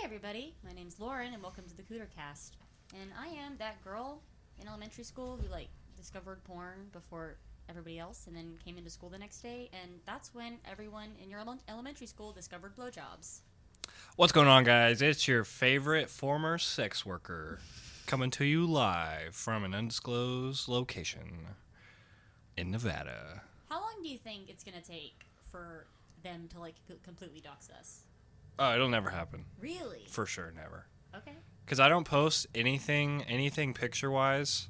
Hi everybody, my name's Lauren and welcome to the CooterCast. And I am that girl in elementary school who discovered porn before everybody else and then came into school the next day, and that's when everyone in your elementary school discovered blowjobs. What's going on, guys? It's your favorite former sex worker coming to you live from an undisclosed location in Nevada. How long do you think it's going to take for them to completely dox us? Oh, it'll never happen. Really? For sure, never. Okay. Because I don't post anything picture-wise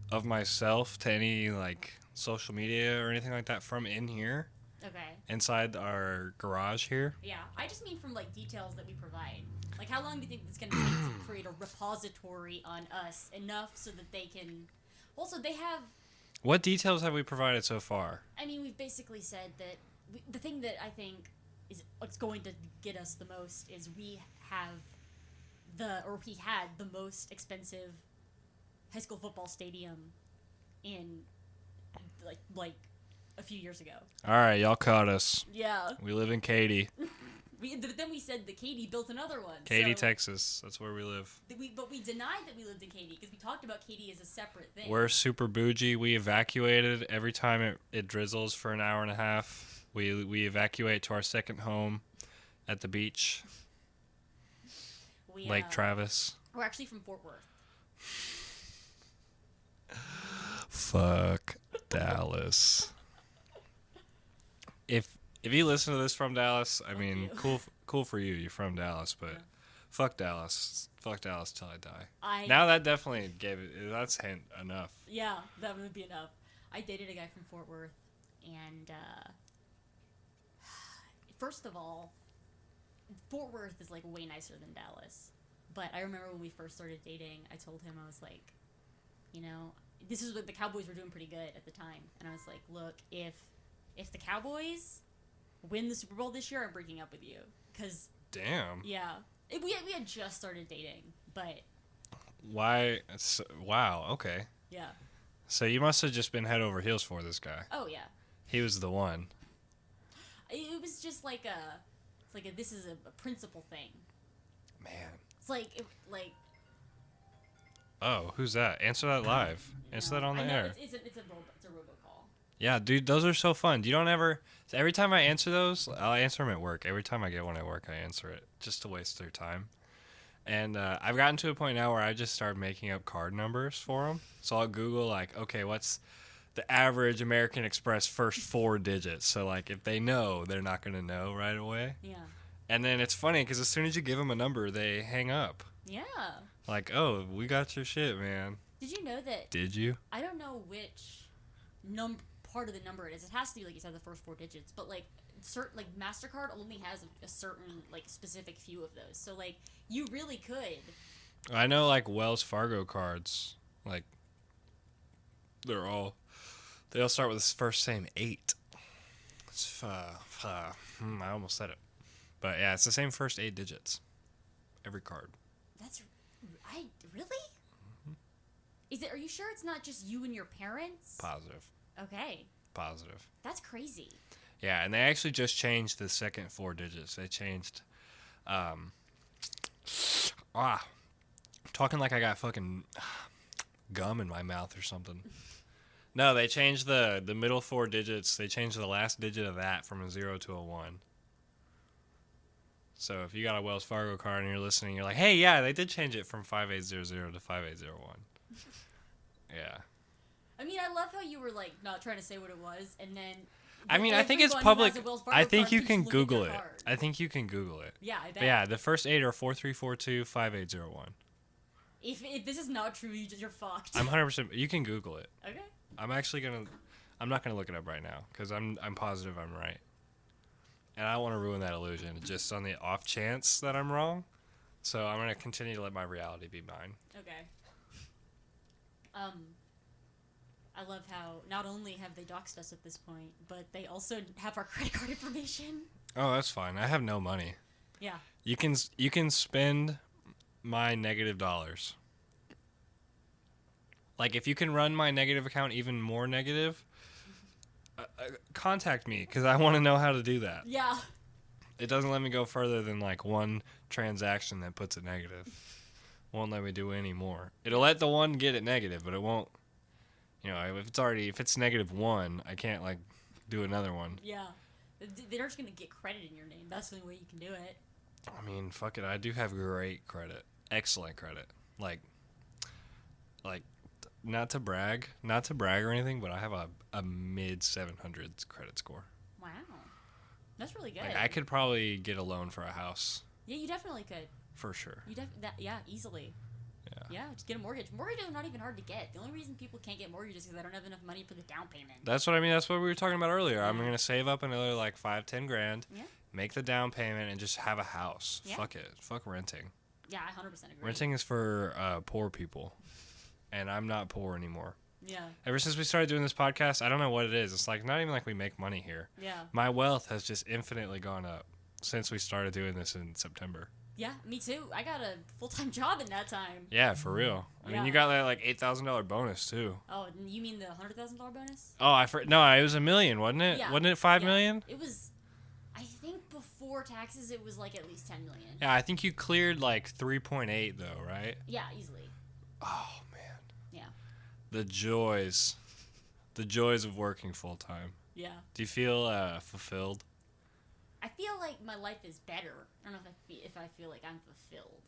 of myself to any, social media or anything like that from in here. Okay. Inside our garage here. Yeah, I just mean from, details that we provide. How long do you think it's going to take to create a repository on us enough so that they can... Also, they have... What details have we provided so far? I mean, we've basically said that... the thing that I think is what's going to get us the most is we had the most expensive high school football stadium in like a few years ago. All right, y'all caught us. Yeah. We live in Cade. Then we said that Cade built another one. Cade, Texas. That's where we live. But we denied that we lived in Cade because we talked about Cade as a separate thing. We're super bougie. We evacuated every time it drizzles for an hour and a half. We evacuate to our second home at the beach, Lake Travis. We're actually from Fort Worth. Fuck Dallas. If you listen to this from Dallas, I mean, cool for you. You're from Dallas, but fuck Dallas. Fuck Dallas till I die. Now that definitely that's hint enough. Yeah, that would be enough. I dated a guy from Fort Worth, and first of all, Fort Worth is way nicer than Dallas. But I remember when we first started dating, I told him, I was like, this is what the Cowboys were doing pretty good at the time. And I was like, look, if the Cowboys win the Super Bowl this year, I'm breaking up with you. Cause damn. Yeah. We had just started dating, but... Why? Wow, okay. Yeah. So you must have just been head over heels for this guy. Oh, yeah. He was the one. It was just this is a principle thing. Man. It's Oh, who's that? Answer that live. Answer that on the air. It's a robocall. Yeah, dude, those are so fun. You don't ever... Every time I answer those, I'll answer them at work. Every time I get one at work, I answer it just to waste their time. And I've gotten to a point now where I just start making up card numbers for them. So I'll Google, okay, what's the average American Express first 4 digits? So, if they know, they're not going to know right away. Yeah. And then it's funny because as soon as you give them a number, they hang up. Yeah. Oh, we got your shit, man. Did you know that? Did you? I don't know which part of the number it is. It has to be you said the first 4 digits, but certain MasterCard only has a certain specific few of those. So you really could. I know Wells Fargo cards, they all start with the first same 8. It's, I almost said it. But yeah, it's the same first 8 digits. Every card. Really? Mm-hmm. Are you sure it's not just you and your parents? Positive. Okay. Positive. That's crazy. Yeah, and they actually just changed the second 4 digits. They changed, talking like I got fucking gum in my mouth or something. No, they changed the middle 4 digits. They changed the last digit of that from a 0 to a 1. So if you got a Wells Fargo card and you're listening, you're like, hey, yeah, they did change it from 5800 to 5801. Yeah. I mean, I love how you were not trying to say what it was, and then... I mean, I think it's public. I think you can Google it. I think you can Google it. Yeah, I bet. But yeah, the first 8 are 4342 5801. If this is not true, you're fucked. I'm 100%. You can Google it. Okay. I'm not gonna look it up right now because I'm positive I'm right. And I don't want to ruin that illusion just on the off chance that I'm wrong. So I'm going to continue to let my reality be mine. Okay. I love how not only have they doxed us at this point, but they also have our credit card information. Oh, that's fine. I have no money. Yeah. You can spend my negative dollars. If you can run my negative account even more negative... contact me because I want to know how to do that. Yeah. It doesn't let me go further than like one transaction that puts it negative. Won't let me do any more. It'll let the one get it negative, but it won't. You know, if it's -1, I can't like do another one. Yeah. They're just gonna get credit in your name. That's the only way you can do it. I mean, fuck it. I do have great credit, excellent credit. Like, not to brag or anything, but I have a mid 700s credit score. Wow, that's really good. Like, I could probably get a loan for a house. Yeah, you definitely could. For sure. Yeah, easily. Yeah, just get a mortgage. Mortgages are not even hard to get. The only reason people can't get mortgages is because they don't have enough money for the down payment. That's what I mean. That's what we were talking about earlier. Yeah. I'm gonna save up another like 5-10 grand. Yeah. Make the down payment and just have a house. Yeah. Fuck it. Fuck renting. Yeah, I 100% agree. Renting is for poor people, and I'm not poor anymore. Yeah. Ever since we started doing this podcast, I don't know what it is. It's like not even like we make money here. Yeah. My wealth has just infinitely gone up since we started doing this in September. Yeah, me too. I got a full-time job in that time. Yeah, for real. I mean, you got that like $8,000 bonus too. Oh, you mean the $100,000 bonus? Oh, no, it was $1 million, wasn't it? Yeah. Wasn't it $5 million? It was. I think before taxes, it was like at least $10 million. Yeah, I think you cleared like 3.8 though, right? Yeah, easily. Oh man. Yeah. The joys of working full time. Yeah. Do you feel fulfilled? I feel like my life is better. I don't know if I feel like I'm fulfilled.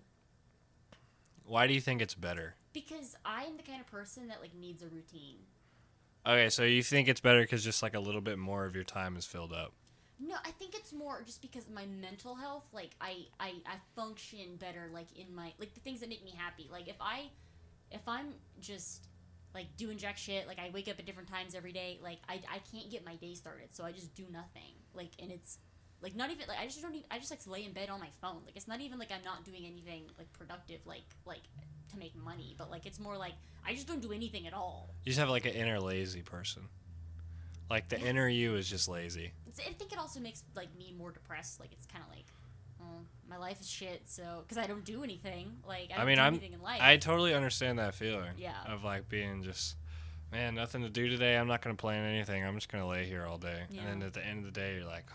Why do you think it's better? Because I am the kind of person that like needs a routine. Okay, so you think it's better because just like a little bit more of your time is filled up. No, I think it's more just because of my mental health. Like I function better like in my like the things that make me happy. Like if I'm just like doing jack shit, like I wake up at different times every day, like I can't get my day started, so I just do nothing. Like and it's like not even like I just like lay in bed on my phone. Like it's not even like I'm not doing anything like productive like to make money, but like it's more like I just don't do anything at all. You just have like an inner lazy person. Like the inner you is just lazy. I think it also makes like me more depressed. Like it's kind of like, my life is shit. So because I don't do anything. Like I don't do anything in life. I totally understand that feeling. Yeah. Of like being just, man, nothing to do today. I'm not gonna plan anything. I'm just gonna lay here all day. Yeah. And then at the end of the day, you're like,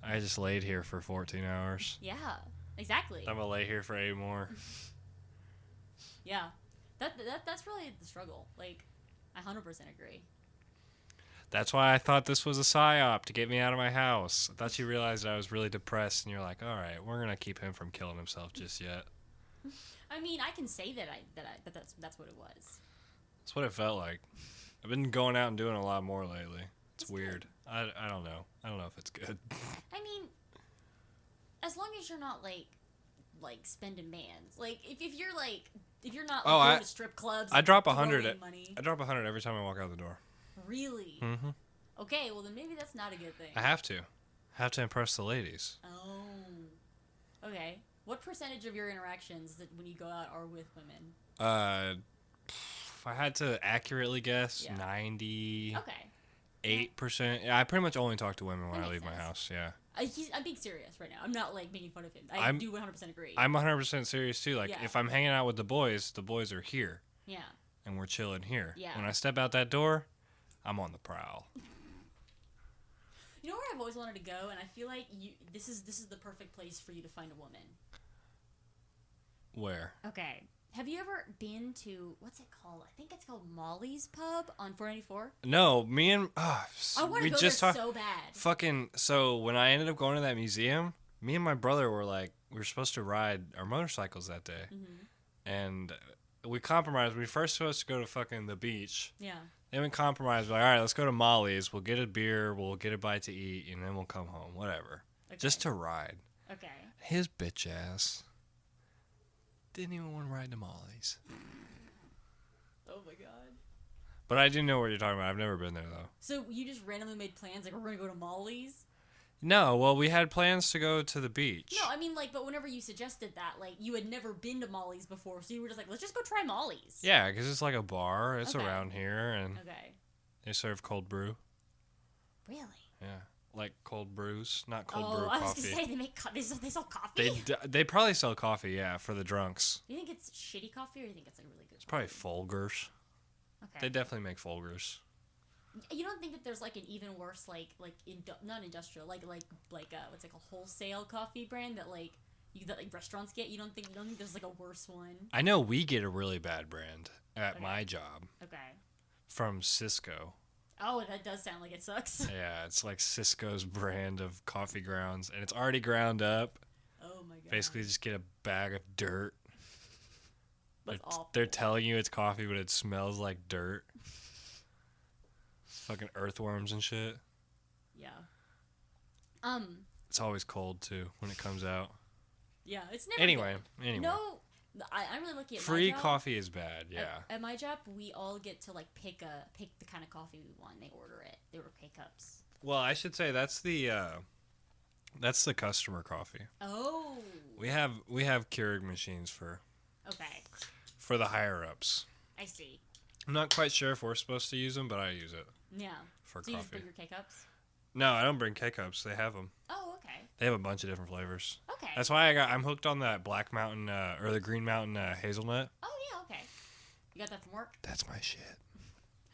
I just laid here for 14 hours. Yeah. Exactly. I'm gonna lay here for 8 more. Yeah. That's really the struggle. Like, I 100% agree. That's why I thought this was a psyop to get me out of my house. I thought you realized I was really depressed, and you're like, all right, we're gonna keep him from killing himself just yet. I mean, I can say that that's what it was. That's what it felt like. I've been going out and doing a lot more lately. It's weird. I don't know. I don't know if it's good. I mean, as long as you're not like spending bands. Like if you're not going to strip clubs. I drop 100. I drop 100 every time I walk out the door. Really? Mm-hmm. Okay, well then maybe that's not a good thing. I have to impress the ladies. Oh. Okay. What percentage of your interactions that when you go out are with women? If I had to accurately guess, 90. Okay. 8%. Yeah, I pretty much only talk to women when I leave sense. my house. Yeah. I'm being serious right now. I'm not like making fun of him. I do 100% agree. I'm 100% serious too. Like if I'm hanging out with the boys are here. Yeah. And we're chilling here. Yeah. When I step out that door, I'm on the prowl. You know where I've always wanted to go, and I feel like this is the perfect place for you to find a woman. Where? Okay. Have you ever been to, what's it called? I think it's called Molly's Pub on 494. No, me and I want to go there so bad. So when I ended up going to that museum, me and my brother were supposed to ride our motorcycles that day. Mm-hmm. And we compromised. We were first supposed to go to fucking the beach. Yeah. Then we compromised. Like, all right, let's go to Molly's. We'll get a beer. We'll get a bite to eat. And then we'll come home. Whatever. Okay. Just to ride. Okay. His bitch ass didn't even want to ride to Molly's. Oh my god. But I do know what you're talking about. I've never been there, though. So you just randomly made plans? Like, we're going to go to Molly's? No, well, we had plans to go to the beach. No, I mean, like, but whenever you suggested that, like, you had never been to Molly's before, so you were just like, let's just go try Molly's. Yeah, because it's like a bar. It's around here, and okay. They serve cold brew. Really? Yeah, like cold brews, not cold brew coffee. coffee. I was going to say, they sell coffee? They probably sell coffee, yeah, for the drunks. Do you think it's shitty coffee, or do you think it's, like, really good It's probably Folgers. Okay. They definitely make Folgers. You don't think that there's like an even worse not industrial what's it called, wholesale coffee brand that restaurants get? You don't think there's like a worse one? I know we get a really bad brand at my job. Okay. From Cisco. Oh, that does sound like it sucks. Yeah, it's like Cisco's brand of coffee grounds, and it's already ground up. Oh my god. Basically, just get a bag of dirt. That's awful. They're telling you it's coffee, but it smells like dirt. It's fucking earthworms and shit. Yeah. It's always cold too when it comes out. Yeah, it's never. Anyway. No, I'm really lucky at free my job. coffee is bad. Yeah. At my job, we all get to like pick the kind of coffee we want. They order it. They order K-cups. Well, I should say that's the customer coffee. Oh. We have Keurig machines for the higher ups. I see. I'm not quite sure if we're supposed to use them, but I use it. Yeah. For so coffee. You just bring your K-cups? No, I don't bring K-cups. They have them. Oh, okay. They have a bunch of different flavors. Okay. That's why I'm hooked on that Black Mountain or the Green Mountain hazelnut. Oh yeah, okay. You got that from work? That's my shit.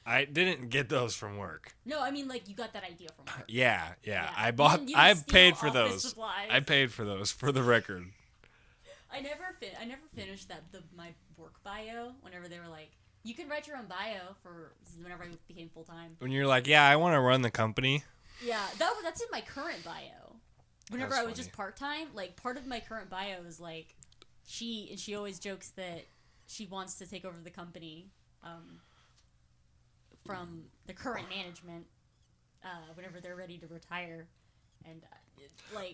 I didn't get those from work. No, I mean like you got that idea from work. Yeah. I paid for those. Supplies. I paid for those for the record. I never finished my work bio. Whenever they were like, you can write your own bio for whenever I became full time. When you're like, yeah, I want to run the company. Yeah, that's in my current bio. Whenever I was just part time, like part of my current bio is like, she always jokes that she wants to take over the company, from the current management, whenever they're ready to retire, and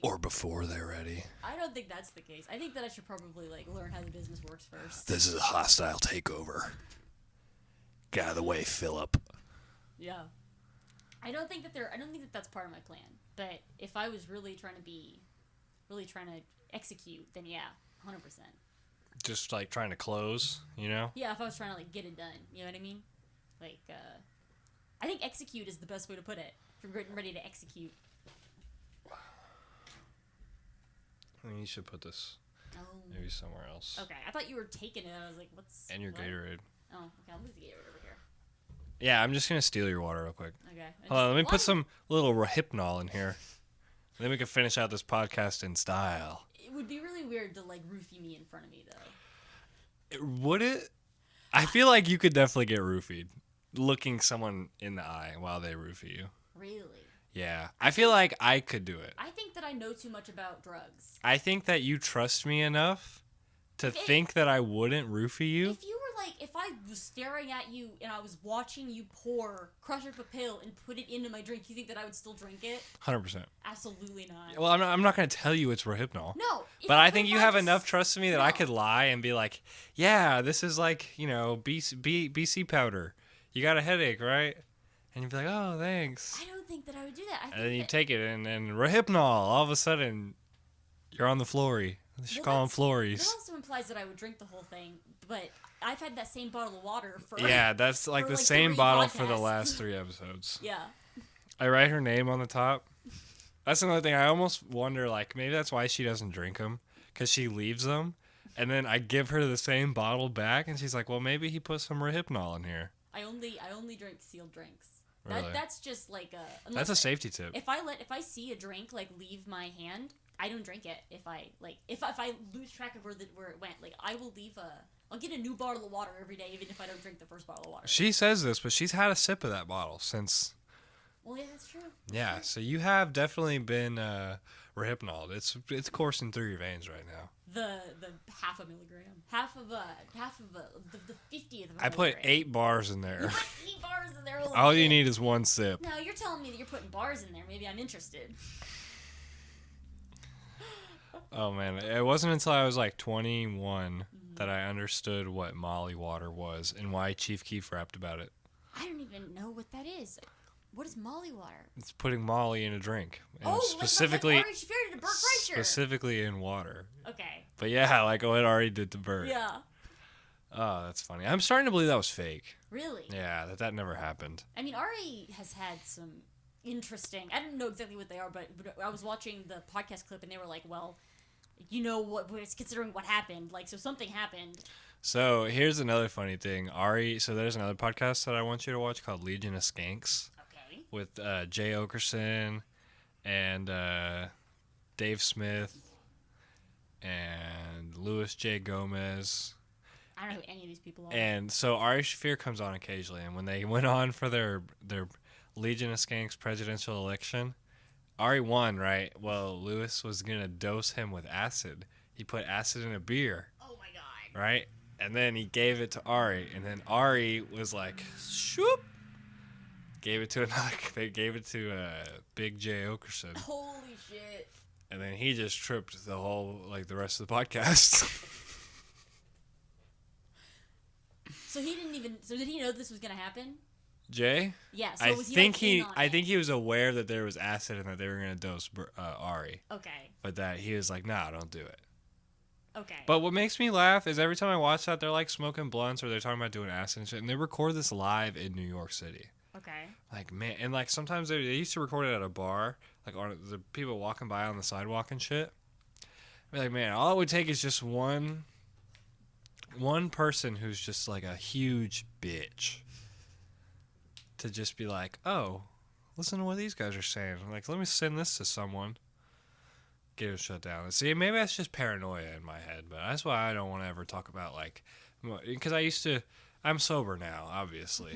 or before they're ready. I don't think that's the case. I think that I should probably learn how the business works first. This is a hostile takeover. Get out of the way, Philip. Yeah. I don't think that that's part of my plan. But if I was really trying to execute, then yeah, 100%. Just like trying to close, you know? Yeah, if I was trying to get it done, you know what I mean? I think execute is the best way to put it. If you're getting ready to execute. I think you should put this maybe somewhere else. Okay, I thought you were taking it. I was like, what's... And your Gatorade. Oh, okay, I'll move the Gatorade over here. Yeah, I'm just going to steal your water real quick. Okay. Hold on, let me put some little Rohypnol in here. Then we can finish out this podcast in style. It would be really weird to, roofie me in front of me, though. Would it? I feel like you could definitely get roofied. Looking someone in the eye while they roofie you. Really? Yeah. I feel like I could do it. I think that I know too much about drugs. I think that you trust me enough to think that I wouldn't roofie you. If you were if I was staring at you and I was watching you crush up a pill and put it into my drink, you think that I would still drink it? 100%. Absolutely not. Well, I'm not going to tell you it's Rohypnol. No. But I think you have enough trust in me that I could lie and be like, yeah, this is BC powder. You got a headache, right? And you'd be like, oh, thanks. I don't think that I would do that. And then you take it and then Rohypnol, all of a sudden, you're on the floory. They should call them flories. That also implies that I would drink the whole thing, but I've had that same bottle of water for... Yeah, that's the same bottle for the last 3 episodes. Yeah. I write her name on the top. That's another thing. I almost wonder, maybe that's why she doesn't drink them, because she leaves them, and then I give her the same bottle back, and she's like, well, maybe he put some Rohypnol in here. I only drink sealed drinks. Really? That's just that's a safety tip. If I see a drink leave my hand, I don't drink it. If I lose track of where it went, I will I'll get a new bottle of water every day, even if I don't drink the first bottle of water. She says this, but she's had a sip of that bottle since. Well, yeah, that's true. Yeah, so you have definitely been Rohypnol. It's coursing through your veins right now. The half a milligram, half of the 50th of a I put milligram. 8 bars in there. You put 8 bars in there. All you need is 1 sip. No, you're telling me that you're putting bars in there. Maybe I'm interested. Oh man, it wasn't until I was 21 that I understood what Molly water was and why Chief Keef rapped about it. I don't even know what that is. What is Molly water? It's putting Molly in a drink. And specifically in water. Okay. But yeah, what Ari did to Bert. Yeah. Oh, that's funny. I'm starting to believe that was fake. Really? Yeah, that never happened. I mean, Ari has had some interesting... I don't know exactly what they are, but I was watching the podcast clip and they were like, well, you know what, it's considering what happened. So something happened. So here's another funny thing. Ari, so there's another podcast that I want you to watch called Legion of Skanks. with Jay Okerson and Dave Smith and Louis J. Gomez. I don't know who any of these people are. And so Ari Shaffir comes on occasionally, and when they went on for their Legion of Skanks presidential election, Ari won, right? Well, Louis was going to dose him with acid. He put acid in a beer. Oh my god. Right? And then he gave it to Ari, and then Ari was like, shoop! Gave it to Big J Okerson. Holy shit. And then he just tripped the rest of the podcast. So did he know this was going to happen? Jay? Yeah, so I was he think in on it? he was aware that there was acid and that they were going to dose Ari. Okay. But that he was like, nah, don't do it. Okay. But what makes me laugh is every time I watch that, they're like smoking blunts or they're talking about doing acid and shit, and they record this live in New York City. Okay. Like, man, and like sometimes they used to record it at a bar, like on the people walking by on the sidewalk and shit. I'd be like, man, all it would take is just one person who's just like a huge bitch to just be like, oh, listen to what these guys are saying. Like, let me send this to someone. Get it shut down. See, maybe that's just paranoia in my head, but that's why I don't want to ever talk about, like, because I'm sober now, obviously.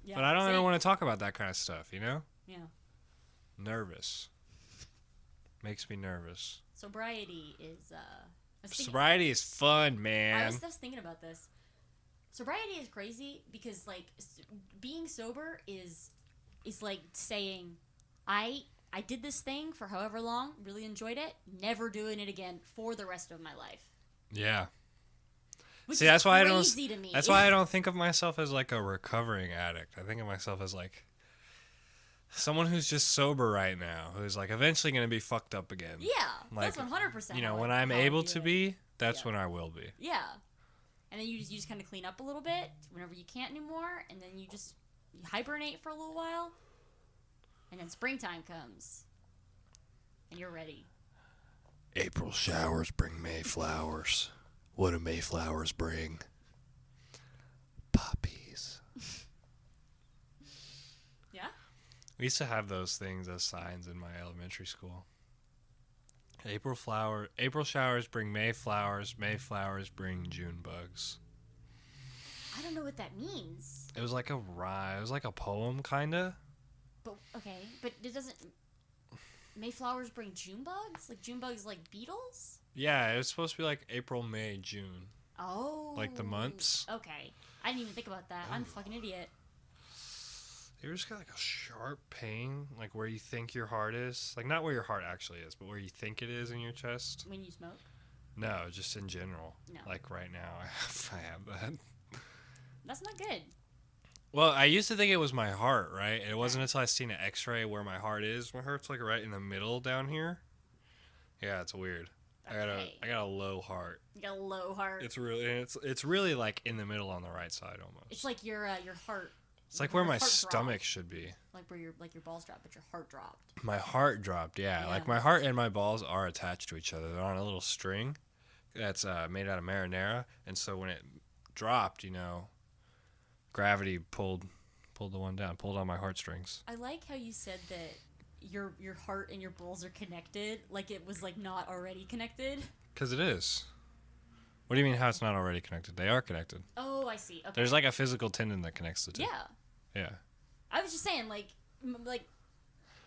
Yeah, but I don't ever want to talk about that kind of stuff, you know? Yeah. Nervous. Makes me nervous. Sobriety is, Sobriety is fun, man. I was just thinking about this. Sobriety is crazy because, like, being sober is like saying, I did this thing for however long, really enjoyed it, never doing it again for the rest of my life. Yeah. Which See, is that's why crazy to me. That's why I don't think of myself as like a recovering addict. I think of myself as like someone who's just sober right now, who's like eventually going to be fucked up again. Yeah, like, that's 100%. You know, when I'm able to be, that's when I will be. Yeah. And then you just kind of clean up a little bit whenever you can't anymore, and then you hibernate for a little while. And then springtime comes, and you're ready. April showers bring May flowers. What do May flowers bring? Poppies. Yeah? We used to have those things as signs in my elementary school. April showers bring May flowers bring June bugs. I don't know what that means. It was like a rhyme. It was like a poem, kinda. But, okay, but it doesn't... Mayflowers bring June bugs? Like June bugs like beetles? Yeah, it was supposed to be like April, May, June. Oh. Like the months. Okay. I didn't even think about that. I'm a fucking idiot. You ever just got like a sharp pain, like where you think your heart is? Like not where your heart actually is, but where you think it is in your chest? When you smoke? No, just in general. No. Like right now, I have that. That's not good. Well, I used to think it was my heart, right? It wasn't until I seen an X-ray where my heart is. My heart's like right in the middle down here. Yeah, it's weird. Okay. I got a low heart. You got a low heart. It's really like in the middle on the right side almost. It's like your heart. It's like where my stomach should be. Like where your balls dropped, but your heart dropped. My heart dropped, yeah. Like my heart and my balls are attached to each other. They're on a little string that's made out of marinara, and so when it dropped, you know, gravity pulled the one down, pulled on my heartstrings. I like how you said that your heart and your balls are connected, like it was like not already connected. Because it is. What do you mean how it's not already connected? They are connected. Oh, I see. Okay. There's like a physical tendon that connects the two. Yeah. Yeah. I was just saying, like my like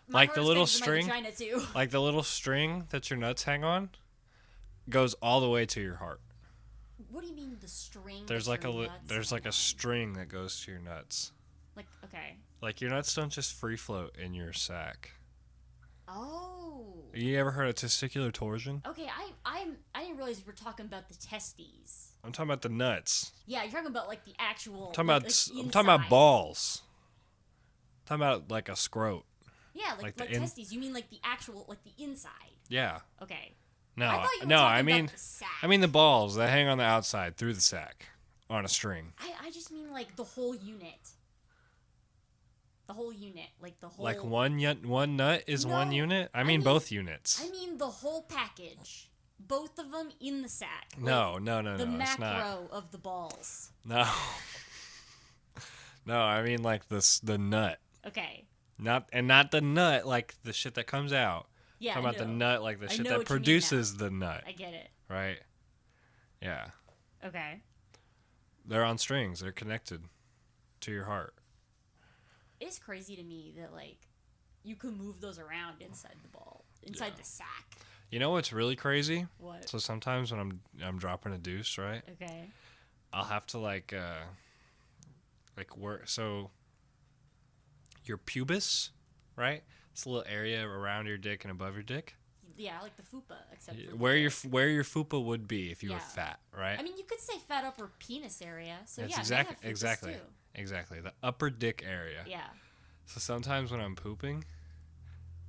the heart little is string, my vagina too. like the little string that your nuts hang on, goes all the way to your heart. What do you mean the string? There's like there's a string that goes to your nuts. Like okay. Like your nuts don't just free float in your sack. Oh. You ever heard of testicular torsion? Okay, I didn't realize we were talking about the testes. I'm talking about the nuts. Yeah, you're talking about like the actual. I'm talking about balls. I'm talking about like a scrot. Yeah, like testes. You mean like the actual, like the inside? Yeah. Okay. No, I mean the sack. I mean the balls that hang on the outside through the sack on a string. I just mean like the whole unit. The whole unit, like the whole. Like one nut is one unit. I mean both units. I mean the whole package, both of them in the sack. No, like no. The it's not. macro of the balls. No. No, I mean like the nut. Okay. Not the nut, like the shit that comes out. Yeah, Talking about the nut, like the I shit know that what you mean produces the nut. I get it. Right? Yeah. Okay. They're on strings. They're connected to your heart. It's crazy to me that, like, you can move those around inside the ball, inside the sack. You know what's really crazy? What? So sometimes when I'm dropping a deuce, right? Okay. I'll have to like where, so your pubis, right? It's a little area around your dick and above your dick. Yeah, like the fupa, except for Where your fupa would be if you were fat, right? I mean, you could say fat upper penis area. So That's exactly. Exactly. The upper dick area. Yeah. So sometimes when I'm pooping,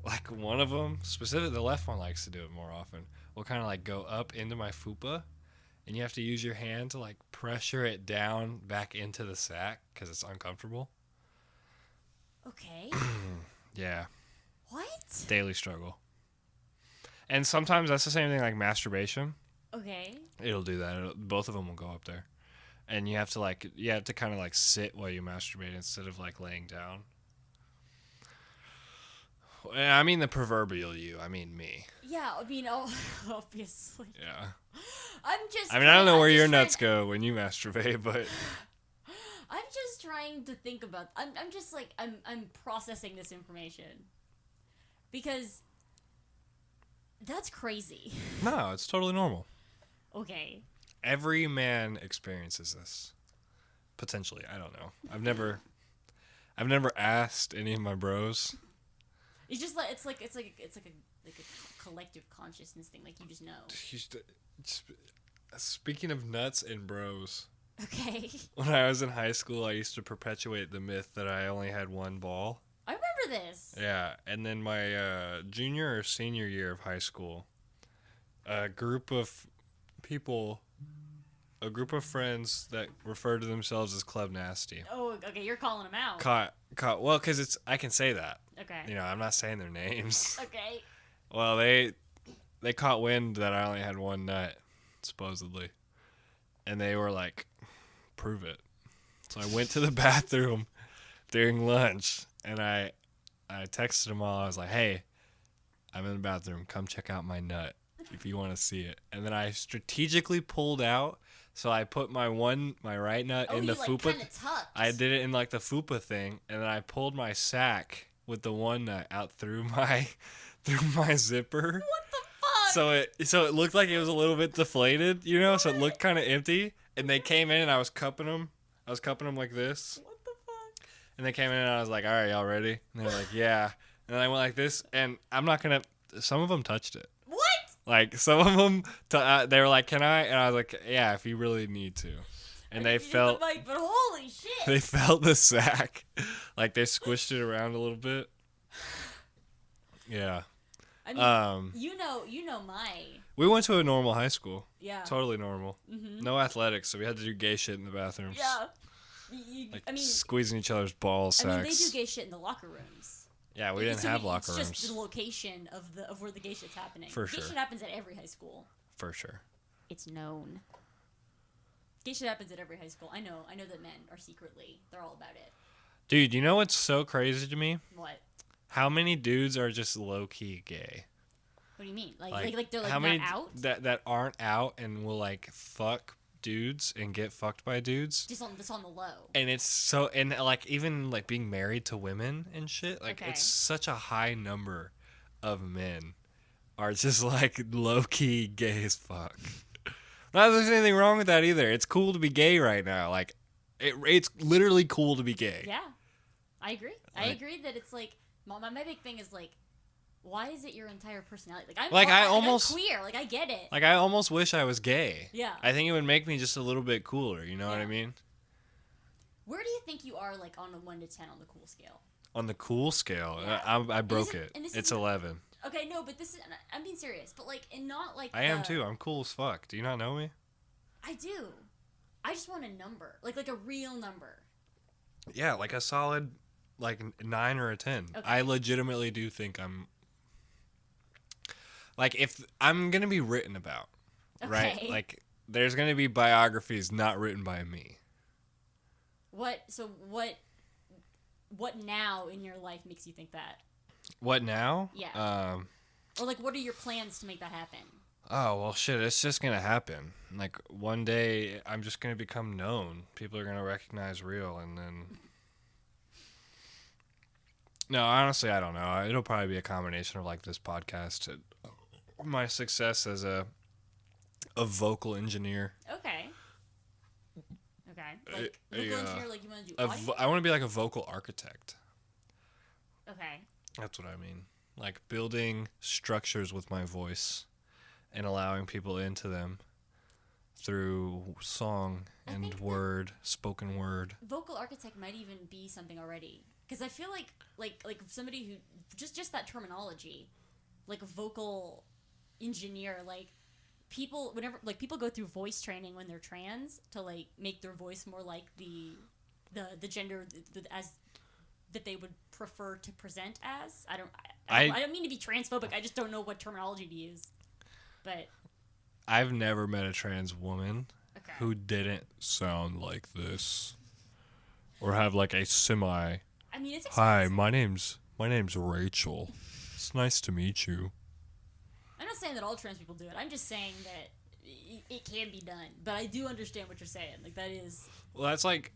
like one of them, specifically the left one likes to do it more often, will kind of like go up into my fupa, and you have to use your hand to like pressure it down back into the sack because it's uncomfortable. Okay. Yeah. What? Daily struggle. And sometimes that's the same thing like masturbation. Okay. It'll do that. Both of them will go up there. And you have to kind of like sit while you masturbate instead of like laying down. I mean the proverbial you. I mean me. Yeah, I mean, obviously. Yeah. I don't know where your nuts go when you masturbate, but I'm just trying to think about. I'm just like I'm processing this information because that's crazy. no, it's totally normal. Okay. Every man experiences this. Potentially, I don't know. I've never asked any of my bros. It's just like it's like a collective consciousness thing. Like you just know. Speaking of nuts and bros. Okay. When I was in high school, I used to perpetuate the myth that I only had one ball. I remember this. Yeah, and then my junior or senior year of high school, a group of friends that refer to themselves as Club Nasty. Oh, okay, you're calling them out. Caught. Well, because I can say that. Okay. You know, I'm not saying their names. Okay. Well, they caught wind that I only had one nut, supposedly, and they were like, "Prove it." So I went to the bathroom during lunch, and I texted them all. I was like, "Hey, I'm in the bathroom. Come check out my nut if you want to see it." And then I strategically pulled out. So I put my right nut in the fupa. Kinda tucked. I did it in like the fupa thing, and then I pulled my sack with the one nut out through my zipper. What the fuck? So it looked like it was a little bit deflated, you know. So it looked kind of empty. And they came in, and I was cupping them. Like this. What the fuck? And they came in, and I was like, "All right, y'all ready?" And they're like, "Yeah." And I went like this, and I'm not gonna. Some of them touched it. What? Like, some of them, they were like, "Can I?" And I was like, "Yeah, if you really need to." And they felt, the mic, but holy shit. they felt the sack. Like, they squished it around a little bit. Yeah. I mean, you know my. We went to a normal high school. Yeah. Totally normal. Mm-hmm. No athletics, so we had to do gay shit in the bathrooms. Yeah. I mean, squeezing each other's ball sacks. I mean, they do gay shit in the locker rooms. Yeah, we didn't have locker rooms. It's just the location of where the gay shit's happening. For Gay sure. shit happens at every high school. For sure. It's known. Gay shit happens at every high school. I know that men are secretly, they're all about it. Dude, you know what's so crazy to me? What? How many dudes are just low-key gay? What do you mean? Like they're like how many not out? That aren't out and will like fuck dudes and get fucked by dudes. Just on the low. And it's so, and like even like being married to women and shit, like it's such a high number of men are just like low-key gay as fuck. Not that there's anything wrong with that either. It's cool to be gay right now. Like it's literally cool to be gay. Yeah. I agree. I agree that it's like my big thing is like, why is it your entire personality? Like I'm queer. Like I get it. Like I almost wish I was gay. Yeah. I think it would make me just a little bit cooler. You know what I mean? Where do you think you are, like on a 1 to 10 on the cool scale? On the cool scale, Yeah. I broke it. It's 11. Okay, no, but this is. I'm being serious, but like, and not like. I am too. I'm cool as fuck. Do you not know me? I do. I just want a number, like a real number. Yeah, like a solid, like 9 or a 10. Okay. I legitimately do think I'm. Like, if I'm gonna be written about, right? Like, there's gonna be biographies not written by me. What? So what? what now in your life makes you think that? What now? Yeah. Or like, what are your plans to make that happen? Oh, well, shit, it's just gonna happen. Like, one day, I'm just gonna become known. People are gonna recognize real, and then... No, honestly, I don't know. It'll probably be a combination of, like, this podcast, my success as a vocal engineer. Okay. Like, vocal engineer, like, you want to do audio? I want to be, like, a vocal architect. Okay. That's what I mean. Like, building structures with my voice and allowing people into them through song and spoken word. Vocal architect might even be something already, because I feel like somebody who just that terminology, like a vocal engineer, like people people go through voice training when they're trans to like make their voice more like the gender as that they would prefer to present as. I don't mean to be transphobic. I just don't know what terminology to use. But I've never met a trans woman who didn't sound like this, or have like a semi. I mean, it's expensive. Hi, my name's Rachel. It's nice to meet you. I'm not saying that all trans people do it. I'm just saying that it can be done. But I do understand what you're saying. Like, that is... Well, that's like...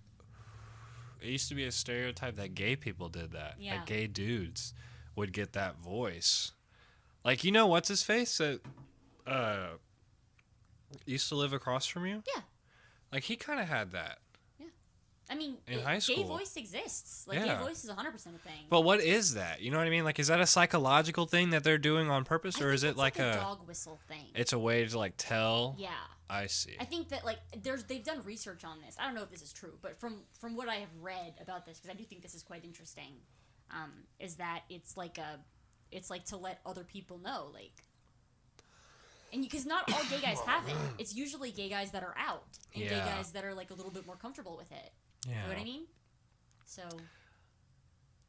It used to be a stereotype that gay people did that. Yeah. Like, gay dudes would get that voice. Like, you know what's his face that used to live across from you? Yeah. Like, he kind of had that. I mean, in high school, gay voice exists. Like, gay voice is 100% a thing. But what is that? You know what I mean? Like, is that a psychological thing that they're doing on purpose, or is it like a dog whistle thing? It's a way to like tell. Yeah. I see. I think that like they've done research on this. I don't know if this is true, but from what I have read about this, because I do think this is quite interesting, is that it's like to let other people know, like. And because not all gay guys have it. It's usually gay guys that are out and gay guys that are like a little bit more comfortable with it. Yeah. You know what I mean? So.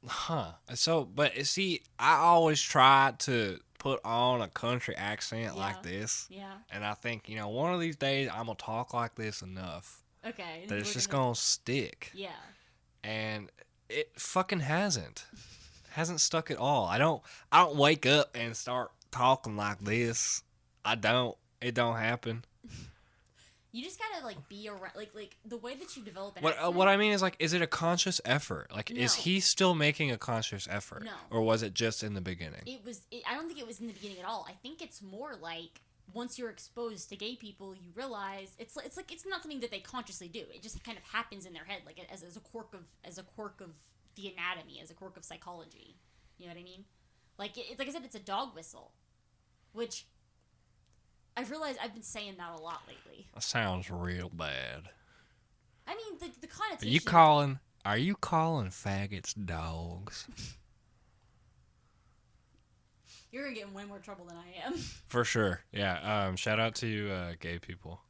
Huh. So, but see, I always try to put on a country accent like this. Yeah. And I think, one of these days I'm going to talk like this enough. Okay. That it's just going to stick. Yeah. And it fucking hasn't. Hasn't stuck at all. I don't wake up and start talking like this. I don't. It don't happen. You just gotta like be around, like the way that you develop an accent. What I mean is like, is it a conscious effort? Like, no. Is he still making a conscious effort? No. Or was it just in the beginning? I don't think it was in the beginning at all. I think it's more like once you're exposed to gay people, you realize it's not something that they consciously do. It just kind of happens in their head, like as a quirk of the anatomy, as a quirk of psychology. You know what I mean? Like like I said, it's a dog whistle, which. I've realized I've been saying that a lot lately. That sounds real bad. I mean, the connotation... Are you calling faggots dogs? You're going to get in way more trouble than I am. For sure. Yeah. Shout out to gay people.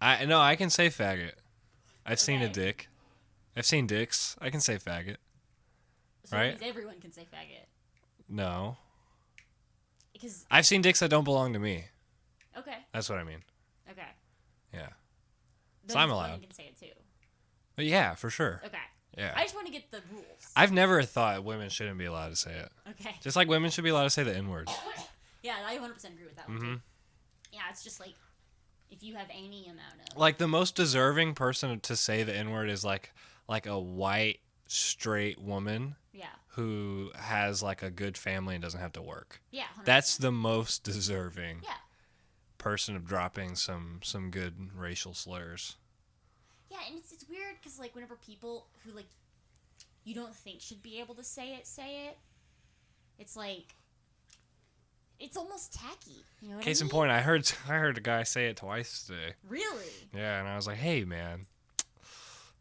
I can say faggot. I've seen a dick. I've seen dicks. I can say faggot. So right? Everyone can say faggot. No. Because I've seen dicks that don't belong to me. Okay. That's what I mean. Okay. Yeah. Then so I'm allowed. You can say it too. But yeah, for sure. Okay. Yeah. I just want to get the rules. I've never thought women shouldn't be allowed to say it. Okay. Just like women should be allowed to say the N-word. Yeah, I 100% agree with that one too. Yeah, it's just like if you have any amount of like the most deserving person to say the N-word is like a white straight woman. Yeah. Who has like a good family and doesn't have to work. Yeah. 100%. That's the most deserving. Yeah. Person of dropping some good racial slurs. Yeah, and it's weird because like whenever people who like you don't think should be able to say it, it's like it's almost tacky. You know what Case I mean? in point, I heard a guy say it twice today. Really? Yeah, and I was like, hey man,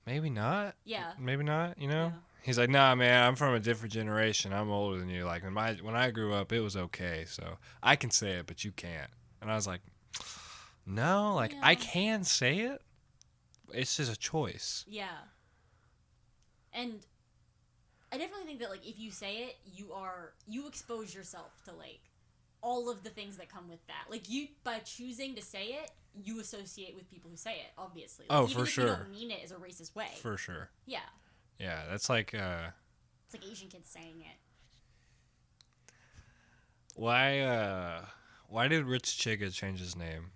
maybe not. Yeah. Maybe not. Yeah. He's like, nah, man, I'm from a different generation. I'm older than you. Like when I grew up, it was okay, so I can say it, but you can't. And I was like, no, like I can say it. It's just a choice. Yeah. And I definitely think that like if you say it, you expose yourself to like all of the things that come with that. Like you by choosing to say it, you associate with people who say it. Obviously. Like, oh, even for if sure. You don't mean it as a racist way. For sure. Yeah. Yeah, that's like It's like Asian kids saying it. why did Rich Chiga change his name?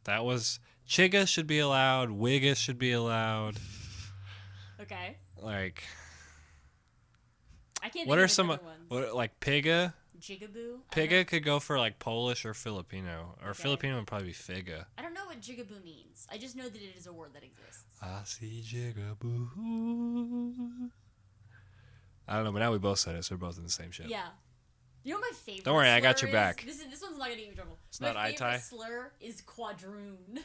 That was Chiga should be allowed, Wigga should be allowed. Okay. Like I can't what think are of some other ones. like Piga? Jigaboo? Piga could go for like Polish or Filipino. Or Okay. Filipino would probably be Figa. I don't know what jigaboo means. I just know that it is a word that exists. I see Jigaboo. I don't know, but now we both said it, so we're both in the same shit. Yeah. You know what my favorite Don't worry, I got slur your back. is? This one's not gonna get you in trouble. It's my not eye favorite tie? slur is quadroon.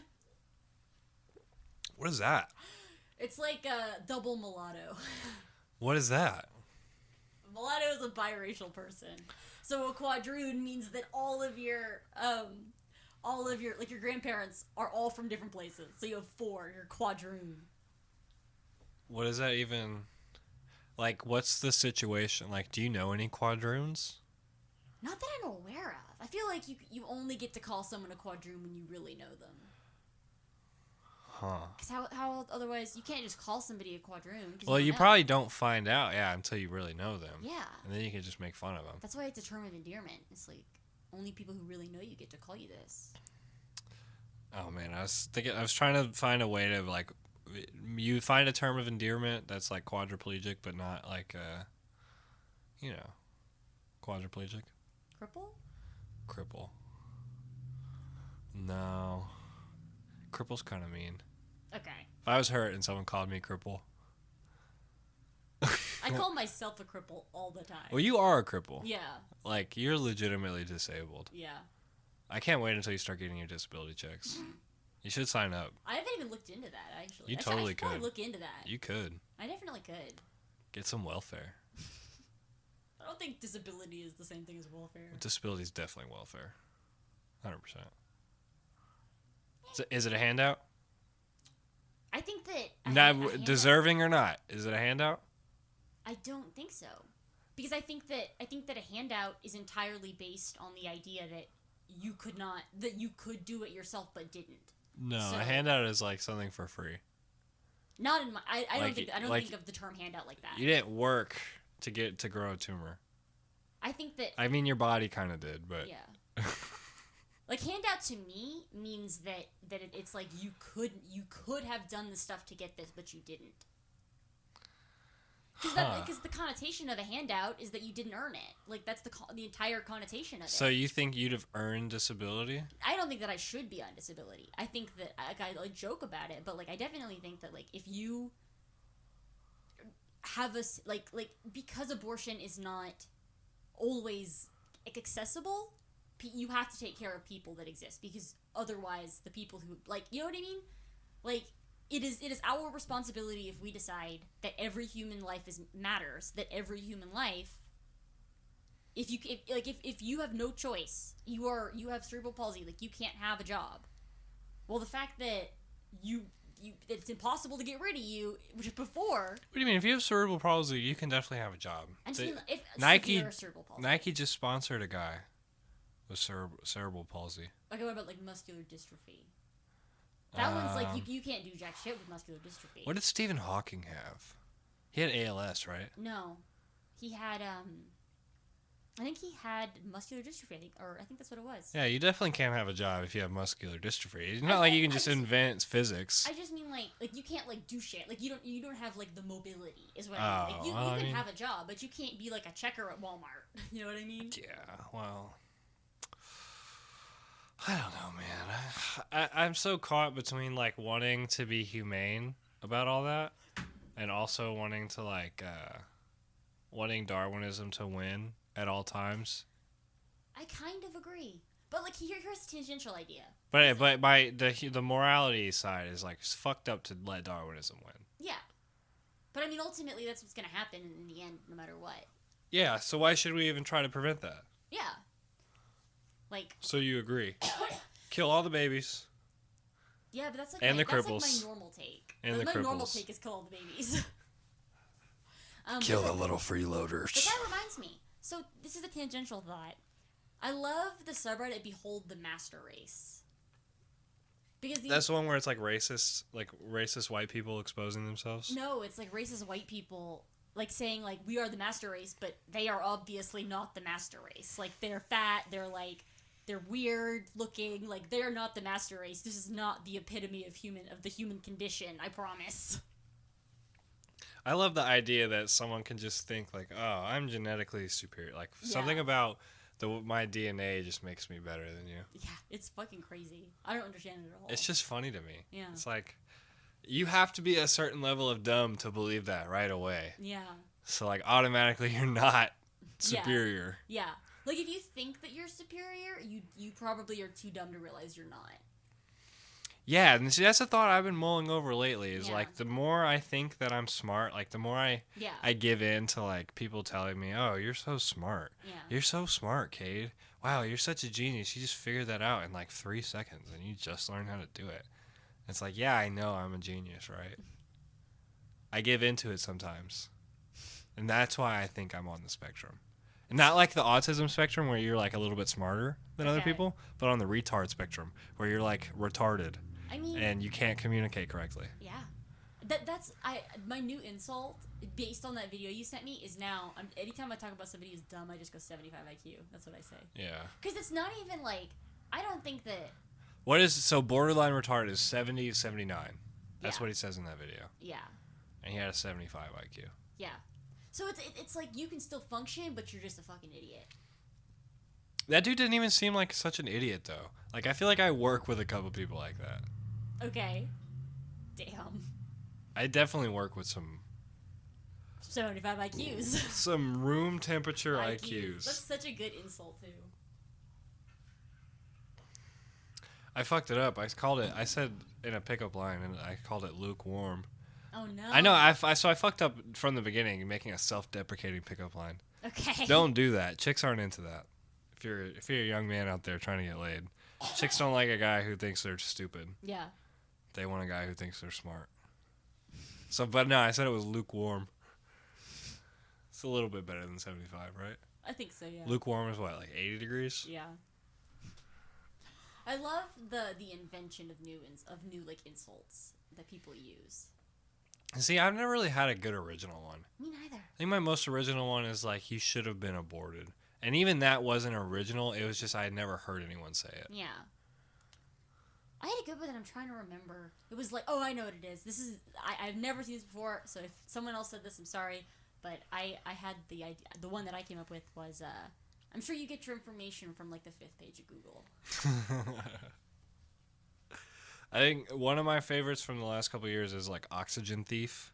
What is that? It's like a double mulatto. What is that? Mulatto is a biracial person. So a quadroon means that all of your like your grandparents are all from different places. So you have 4. You're quadroon. What is that even? Like, what's the situation? Like, do you know any quadroons? Not that I'm aware of. I feel like you only get to call someone a quadroon when you really know them. Huh. Because how otherwise you can't just call somebody a quadroon. Well, you know. probably don't find out, until you really know them. Yeah. And then you can just make fun of them. That's why it's a term of endearment. It's like only people who really know you get to call you this. Oh man, I was trying to find a way to like, you find a term of endearment that's like quadriplegic, but not like, quadriplegic. Cripple. No. Cripple's kind of mean. Okay. If I was hurt and someone called me cripple. I call myself a cripple all the time. Well, you are a cripple. Yeah. Like, you're legitimately disabled. Yeah. I can't wait until you start getting your disability checks. You should sign up. I haven't even looked into that, actually. You I totally should probably could. look into that. You could. I definitely could. Get some welfare. I don't think disability is the same thing as welfare. Disability is definitely welfare. 100%. Is it a handout? I think that... Deserving or not? Is it a handout? I don't think so. Because I think that a handout is entirely based on the idea that you could do it yourself but didn't. No, So- a handout is like something for free. Not in my... I Like, don't think of the term handout like that. You didn't work to grow a tumor. I think that... I mean, your body kind of did, but... Yeah. Like, handout to me means that it's like you could have done the stuff to get this, but you didn't. Because the connotation of a handout is that you didn't earn it. Like, that's the entire connotation of it. So you think you'd have earned disability? I don't think that I should be on disability. I think that I joke about it, but like I definitely think that like if you have a like because abortion is not always accessible, you have to take care of people that exist, because otherwise the people who like, you know what I mean? Like it is our responsibility, if we decide that every human life matters, that every human life, if you have no choice, you have cerebral palsy, like you can't have a job. Well, the fact that it's impossible to get rid of you, which before. What do you mean? If you have cerebral palsy, you can definitely have a job. And if Nike severe cerebral palsy. Nike just sponsored a guy with cerebral palsy. Okay, what about like muscular dystrophy? That one's like you can't do jack shit with muscular dystrophy. What did Stephen Hawking have? He had ALS, right? No, he had I think he had muscular dystrophy. I think that's what it was. Yeah, you definitely can't have a job if you have muscular dystrophy. It's not like you can just invent physics. I just mean like you can't like do shit. Like you don't have like the mobility is what I mean. Like you can have a job, but you can't be like a checker at Walmart. You know what I mean? Yeah, well, I don't know, man. I'm so caught between like wanting to be humane about all that and also wanting to like wanting Darwinism to win at all times. I kind of agree, but like here's a tangential idea. But the morality side is like it's fucked up to let Darwinism win. Yeah, but I mean ultimately that's what's gonna happen in the end, no matter what. Yeah, so why should we even try to prevent that? Yeah. Like. So you agree? Kill all the babies. Yeah, but that's like and my, the cripples. That's like my normal take. And the my cripples. normal take is kill all the babies. Kill the little freeloaders. But that reminds me. So this is a tangential thought. I love the subreddit Behold the Master Race. Because that's the one where it's like racist white people exposing themselves. No, it's like racist white people like saying like we are the master race, but they are obviously not the master race. Like they're fat, they're weird looking, like they're not the master race. This is not the epitome of the human condition, I promise. I love the idea that someone can just think like, oh, I'm genetically superior. Like something about my DNA just makes me better than you. Yeah, it's fucking crazy. I don't understand it at all. It's just funny to me. Yeah. It's like, you have to be a certain level of dumb to believe that right away. Yeah. So like automatically you're not superior. Yeah. Like if you think that you're superior, you probably are too dumb to realize you're not. Yeah, and see, that's a thought I've been mulling over lately. Is like the more I think that I'm smart, like the more I give in to like people telling me, "Oh, you're so smart. Yeah. You're so smart, Cade. Wow, you're such a genius. You just figured that out in like 3 seconds, and you just learned how to do it." It's like, yeah, I know I'm a genius, right? I give into it sometimes, and that's why I think I'm on the spectrum. And not like the autism spectrum where you're like a little bit smarter than other people, but on the retard spectrum where you're like retarded. I mean, and you can't communicate correctly. Yeah, that's my new insult based on that video you sent me is now. Anytime I talk about somebody who's dumb, I just go 75 IQ. That's what I say. Yeah. Because it's not even like I don't think that. What is so borderline retarded is 70 to 79. That's what he says in that video. Yeah. And he had a 75 IQ. Yeah. So it's like you can still function, but you're just a fucking idiot. That dude didn't even seem like such an idiot though. Like I feel like I work with a couple people like that. Okay. Damn. I definitely work with some 75 IQs. Some room temperature IQs. That's such a good insult too. I fucked it up. I said in a pickup line and I called it lukewarm. Oh no. I know. So I fucked up from the beginning making a self-deprecating pickup line. Okay. Don't do that. Chicks aren't into that. If you're a young man out there trying to get laid, chicks don't like a guy who thinks they're stupid. Yeah. They want a guy who thinks they're smart. So, but no, I said it was lukewarm. It's a little bit better than 75, right? I think so, yeah. Lukewarm is what, like 80 degrees? Yeah. I love the invention of new like insults that people use. See, I've never really had a good original one. Me neither. I think my most original one is like, "You should have been aborted." And even that wasn't original. It was just I had never heard anyone say it. Yeah. I had a good one that I'm trying to remember. It was like, oh, I know what it is. I've never seen this before, so if someone else said this, I'm sorry. But I had the idea. The one that I came up with was, I'm sure you get your information from like the 5th page of Google. I think one of my favorites from the last couple of years is like oxygen thief.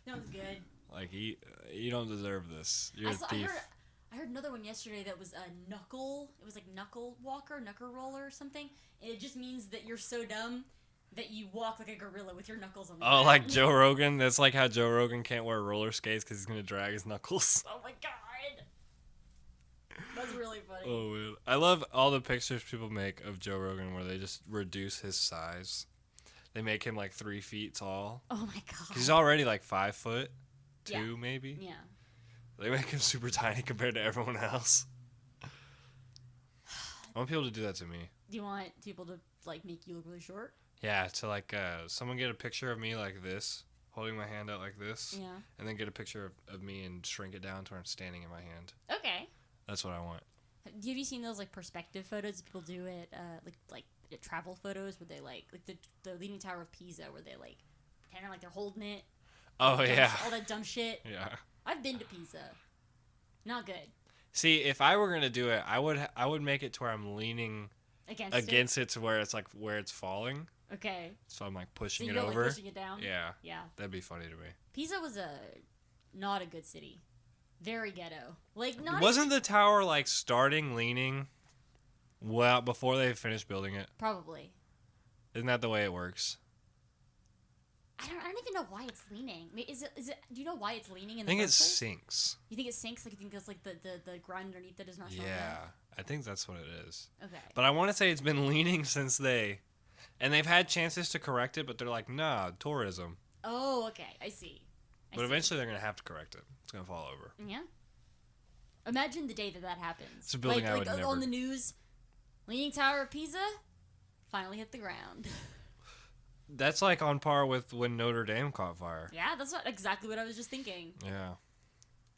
That was good. Like, you don't deserve this. You're a thief. I heard another one yesterday that was a knuckle. It was like knuckle walker, knuckle roller or something. And it just means that you're so dumb that you walk like a gorilla with your knuckles on the ground. Like Joe Rogan? That's like how Joe Rogan can't wear roller skates because he's going to drag his knuckles. Oh my god. That's really funny. Oh, man. I love all the pictures people make of Joe Rogan where they just reduce his size. They make him like 3 feet tall. Oh my god. He's already like 5 foot. 2 maybe. Yeah. They make him super tiny compared to everyone else. I want people to do that to me. Do you want people to like make you look really short? Yeah, to like someone get a picture of me like this, holding my hand out like this. Yeah. And then get a picture of me and shrink it down to where I'm standing in my hand. Okay. That's what I want. Have you seen those like perspective photos people do at like travel photos where they like the Leaning Tower of Pisa where they like pretend like they're holding it? Oh yeah. All that dumb shit. Yeah. I've been to Pisa. Not good. See, if I were gonna do it, I would make it to where I'm leaning against it to where it's like where it's falling. Okay. So I'm like pushing it over. Like pushing it down. Yeah. Yeah. That'd be funny to me. Pisa was not a good city. Very ghetto. Like not. Wasn't the tower like starting leaning? Well, before they finished building it. Probably. Isn't that the way it works? I don't even know why it's leaning. I mean, is it? Do you know why it's leaning in the first place? I think it sinks. You think it sinks? Like you think it's like the ground underneath it is not strong enough? Yeah, I think that's what it is. Okay. But I want to say it's been leaning since and they've had chances to correct it, but they're like, nah, tourism. Oh, okay, I see. But eventually they're gonna have to correct it. It's gonna fall over. Yeah. Imagine the day that happens. It's a building I would never. On the news, Leaning Tower of Pisa, finally hit the ground. That's like on par with when Notre Dame caught fire. Yeah, that's exactly what I was just thinking. Yeah.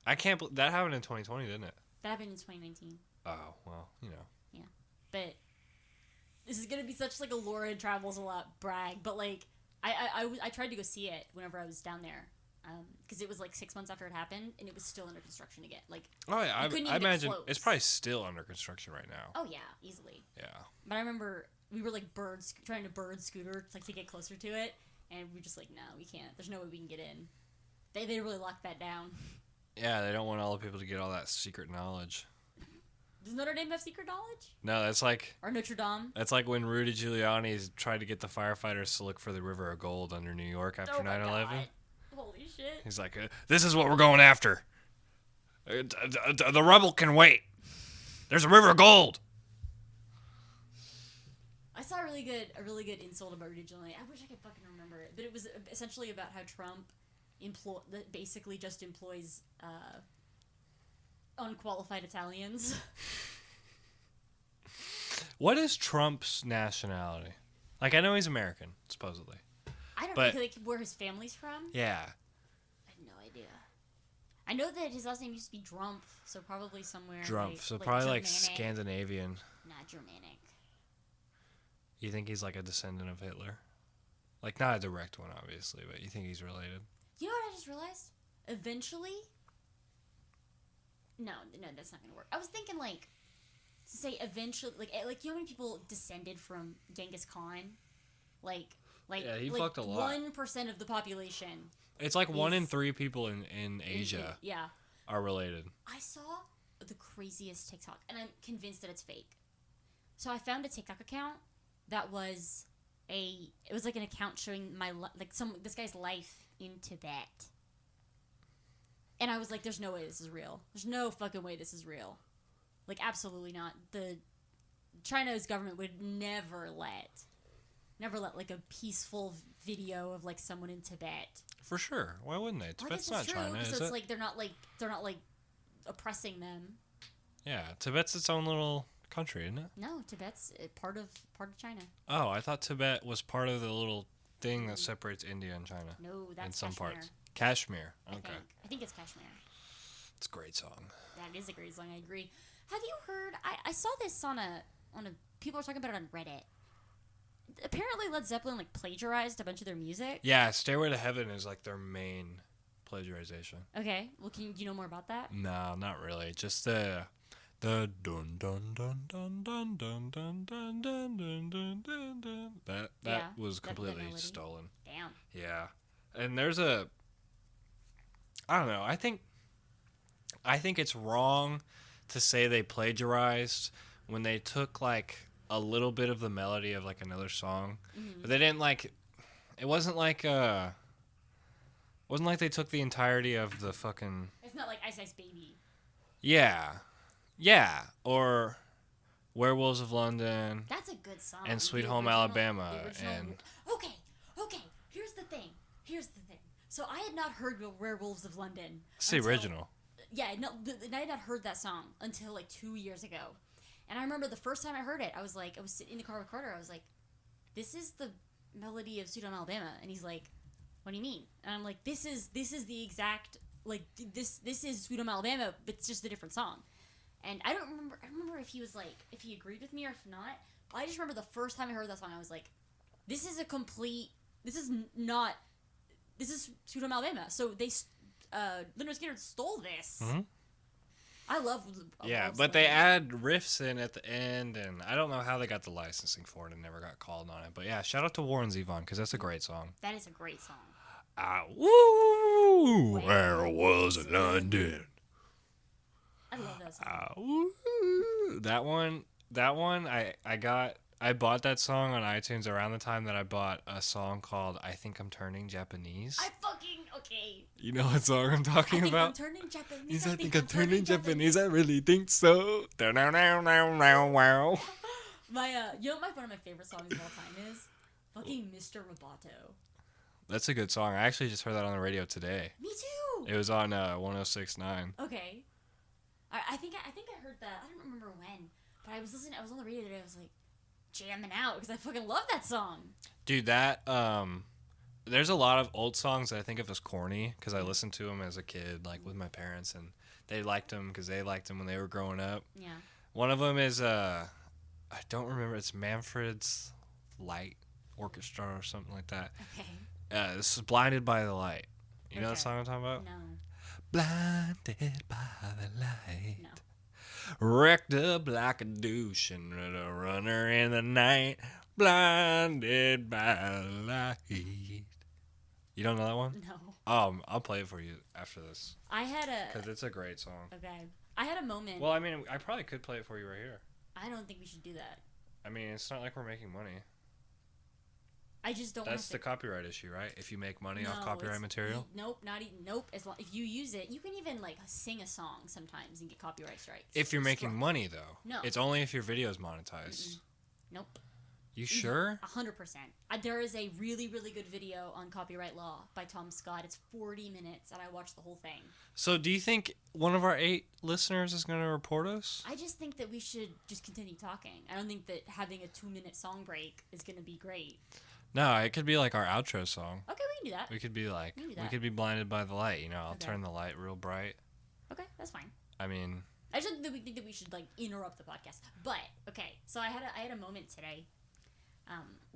I can't believe that happened in 2020, didn't it? That happened in 2019. Oh, well, you know. Yeah. But this is going to be such like a Laura travels a lot brag, but like I tried to go see it whenever I was down there. Because it was like 6 months after it happened, and it was still under construction again. Like, oh yeah, I imagine close. It's probably still under construction right now. Oh yeah, easily. Yeah. But I remember we were like trying to bird scooter like to get closer to it, and we were just like, no, we can't. There's no way we can get in. They really locked that down. Yeah, they don't want all the people to get all that secret knowledge. Does Notre Dame have secret knowledge? No, that's like... Or Notre Dame? That's like when Rudy Giuliani tried to get the firefighters to look for the River of Gold under New York after 9/11. Holy shit. He's like, this is what we're going after. The rubble can wait. There's a River of Gold. I saw a really good insult about Rudy Giuliani. I wish I could fucking remember it. But it was essentially about how Trump basically just employs unqualified Italians. What is Trump's nationality? Like, I know he's American, supposedly. I don't know like, where his family's from. Yeah. I have no idea. I know that his last name used to be Drumpf, so probably somewhere. Drumpf, so probably Germanic. like Scandinavian. Not Germanic. You think he's like a descendant of Hitler? Like, not a direct one, obviously, but you think he's related? You know what I just realized? Eventually... No, that's not going to work. I was thinking, like, to say eventually... Like, you know how many people descended from Genghis Khan? Like yeah, he like fucked a lot. 1% of the population. It's like 1 in 3 people in Asia are related. I saw the craziest TikTok, and I'm convinced that it's fake. So I found a TikTok account that was like an account showing this guy's life in Tibet. And I was like, there's no way this is real. There's no fucking way this is real. Like, absolutely not. China's government would never let like a peaceful video of like someone in Tibet. For sure. Why wouldn't they? Tibet's not China, is so it's it? like they're not like oppressing them. Yeah, Tibet's its own little country, isn't it? No, Tibet's part of China. Oh, I thought Tibet was part of the little thing that separates India and China. No, that's in some Kashmir. parts. Kashmir. Okay. I think it's Kashmir. It's a great song. That is a great song. I agree. Have you heard? I saw this on a people are talking about it on Reddit. Apparently, Led Zeppelin like plagiarized a bunch of their music. Yeah, "Stairway to Heaven" is like their main plagiarization. Okay, well, do you know more about that? No, not really. Just the dun dun dun dun dun dun dun dun dun dun dun dun dun. That was completely stolen. Damn. Yeah, and there's I don't know. I think it's wrong to say they plagiarized when they took like a little bit of the melody of like another song, but they didn't like. It wasn't like they took the entirety of the fucking. It's not like Ice Ice Baby. Yeah, or Werewolves of London. That's a good song. And Sweet Home Alabama, and okay. Here's the thing. So I had not heard Werewolves of London. It's the original. Yeah, no, I had not heard that song until like 2 years ago. And I remember the first time I heard it, I was sitting in the car with Carter. I was like, "This is the melody of Sweet Home Alabama," and he's like, "What do you mean?" And I'm like, "This is the exact like this is Sweet Home Alabama, but it's just a different song." And I don't remember. I remember if he was like if he agreed with me or if not. I just remember the first time I heard that song, I was like, "This is Sweet Home Alabama." So they Leonard Skinner stole this. Mm-hmm. I love but they add riffs in at the end, and I don't know how they got the licensing for it and never got called on it. But yeah, shout out to Warren Zevon because that's a great song. That is a great song. Woo! Where was London? I love that song. That one, I bought that song on iTunes around the time that I bought a song called "I Think I'm Turning Japanese." Okay. You know what song I'm talking about? I'm turning Japanese. I think I'm turning Japanese. I really think so. Wow. You know what one of my favorite songs of all time is? Fucking Mr. Roboto. That's a good song. I actually just heard that on the radio today. Me too. It was on 106.9. Okay. I think I heard that. I don't remember when, but I was on the radio today. I was like, jamming out because I fucking love that song. Dude, that there's a lot of old songs that I think of as corny because I listened to them as a kid, like with my parents, and they liked them because they liked them when they were growing up. Yeah. One of them is I don't remember. It's Manfred's Light Orchestra or something like that. Okay. This is Blinded by the Light. You know Okay. that song I'm talking about? No. Blinded by the light. No. Wrecked up like a douche and a runner in the night. Blinded by the light. You don't know that one? No. I'll play it for you after this. I had a. Because it's a great song. Okay. I had a moment. Well, I mean, I probably could play it for you right here. I don't think we should do that. I mean, it's not like we're making money. I just don't. That's the copyright issue, right? If you make money off No, copyright it's- material. Nope, not even. Nope. As long if you use it, you can even like sing a song sometimes and get copyright strikes. If you're making Strike. money, though. No. It's only if your video is monetized. Nope. You sure? 100%. There is a really, really good video on copyright law by Tom Scott. It's 40 minutes, and I watched the whole thing. So do you think one of our 8 listeners is going to report us? I just think that we should just continue talking. I don't think that having a 2-minute song break is going to be great. No, it could be like our outro song. Okay, we can do that. We could be like, We can do we that. could be blinded by the light. You know, I'll Okay. turn the light real bright. Okay, that's fine. I mean, I just think that we should like interrupt the podcast. But okay, so I had a moment today,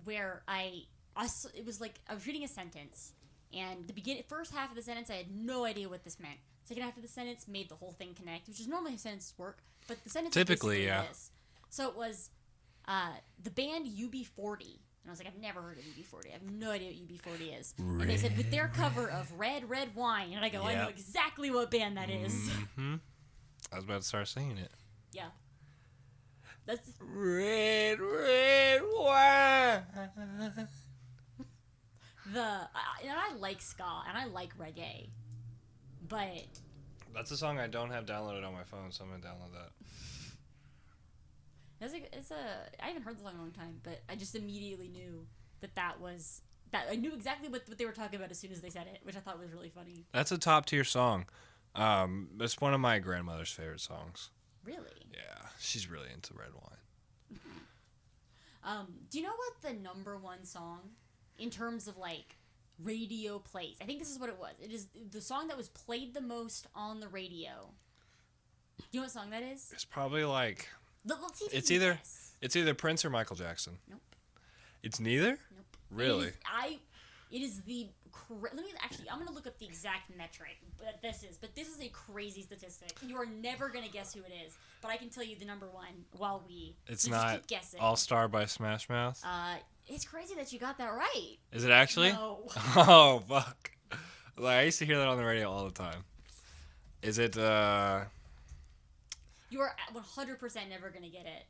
where it was like I was reading a sentence, and the first half of the sentence I had no idea what this meant. Second half of the sentence made the whole thing connect, which is normally how sentences work. But the sentence Typically, was basically yeah. this. So it was the band UB40. And I was like, I've never heard of UB40. I have no idea what UB40 is. And they said, with their cover of Red, Red Wine. And I go, I know Yep. exactly what band that is. Mm-hmm. I was about to start singing it. Yeah. That's Red, red wine. and I like ska, and I like reggae. But That's a song I don't have downloaded on my phone, so I'm going to download that. I haven't heard the song in a long time, but I just immediately knew that was... I knew exactly what they were talking about as soon as they said it, which I thought was really funny. That's a top tier song. It's one of my grandmother's favorite songs. Really? Yeah, she's really into red wine. Do you know what the number one song, in terms of, like, radio plays? I think this is what it was. It is the song that was played the most on the radio. Do you know what song that is? It's probably like... Let's see if you It's can either guess. it's either Prince or Michael Jackson. Nope. It's neither? Nope. Really? It is the... Let me actually... I'm going to look up the exact metric that this is. But this is a crazy statistic. You are never going to guess who it is. But I can tell you the number one while we... It's so just not keep guessing. All Star by Smash Mouth? It's crazy that you got that right. Is it actually? No. Oh, fuck. Like, I used to hear that on the radio all the time. Is it, You are 100% never going to get it.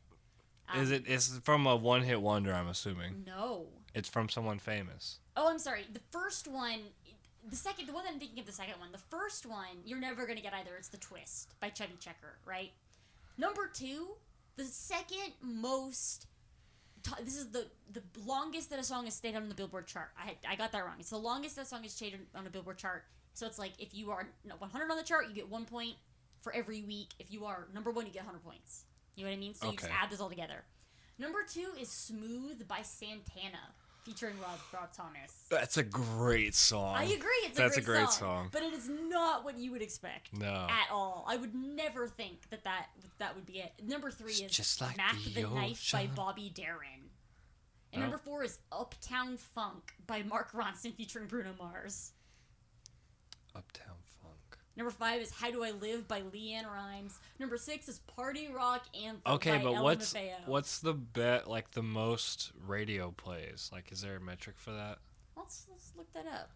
It's from a one-hit wonder, I'm assuming. No. It's from someone famous. Oh, I'm sorry. The first one... The one that I'm thinking of, the second one. The first one, you're never going to get either. It's The Twist by Chubby Checker, right? Number 2, the second most... This is the longest that a song has stayed on the Billboard chart. I got that wrong. It's the longest that a song has stayed on a Billboard chart. So it's like, if you are 100 on the chart, you get 1 point for every week. If you are number 1, you get 100 points. You know what I mean? So you just add this all together. Number 2 is Smooth by Santana, featuring Rob Thomas. That's a great song. I agree, That's a great song. But it is not what you would expect. No. At all. I would never think that would be it. Number 3 is just like Mac the Knife by ocean. Bobby Darin. And number 4 is Uptown Funk by Mark Ronson featuring Bruno Mars. Uptown Funk. Number 5 is How Do I Live by Leanne Rimes. Number 6 is Party Rock Anthem Okay, by but Ella Maffeo. what's the the most radio plays? Like, is there a metric for that? Let's look that up.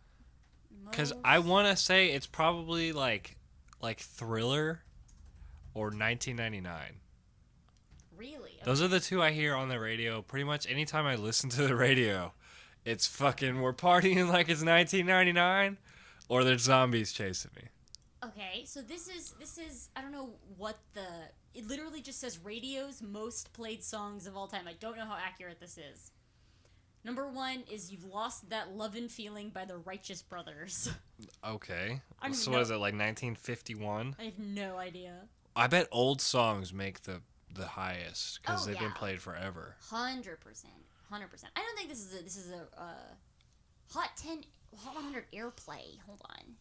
Because Most- I want to say it's probably like Thriller or 1999. Really? Those are the two I hear on the radio pretty much anytime I listen to the radio. It's fucking we're partying like it's 1999 or there's zombies chasing me. Okay, so this is I don't know what it literally just says radio's most played songs of all time. I don't know how accurate this is. Number 1 is You've Lost That Lovin' Feeling by the Righteous Brothers. Okay. I don't So know. what is it, like 1951? I have no idea. I bet old songs make the the highest because they've been played forever. 100%. I don't think this is a Hot 100 airplay. Hold on.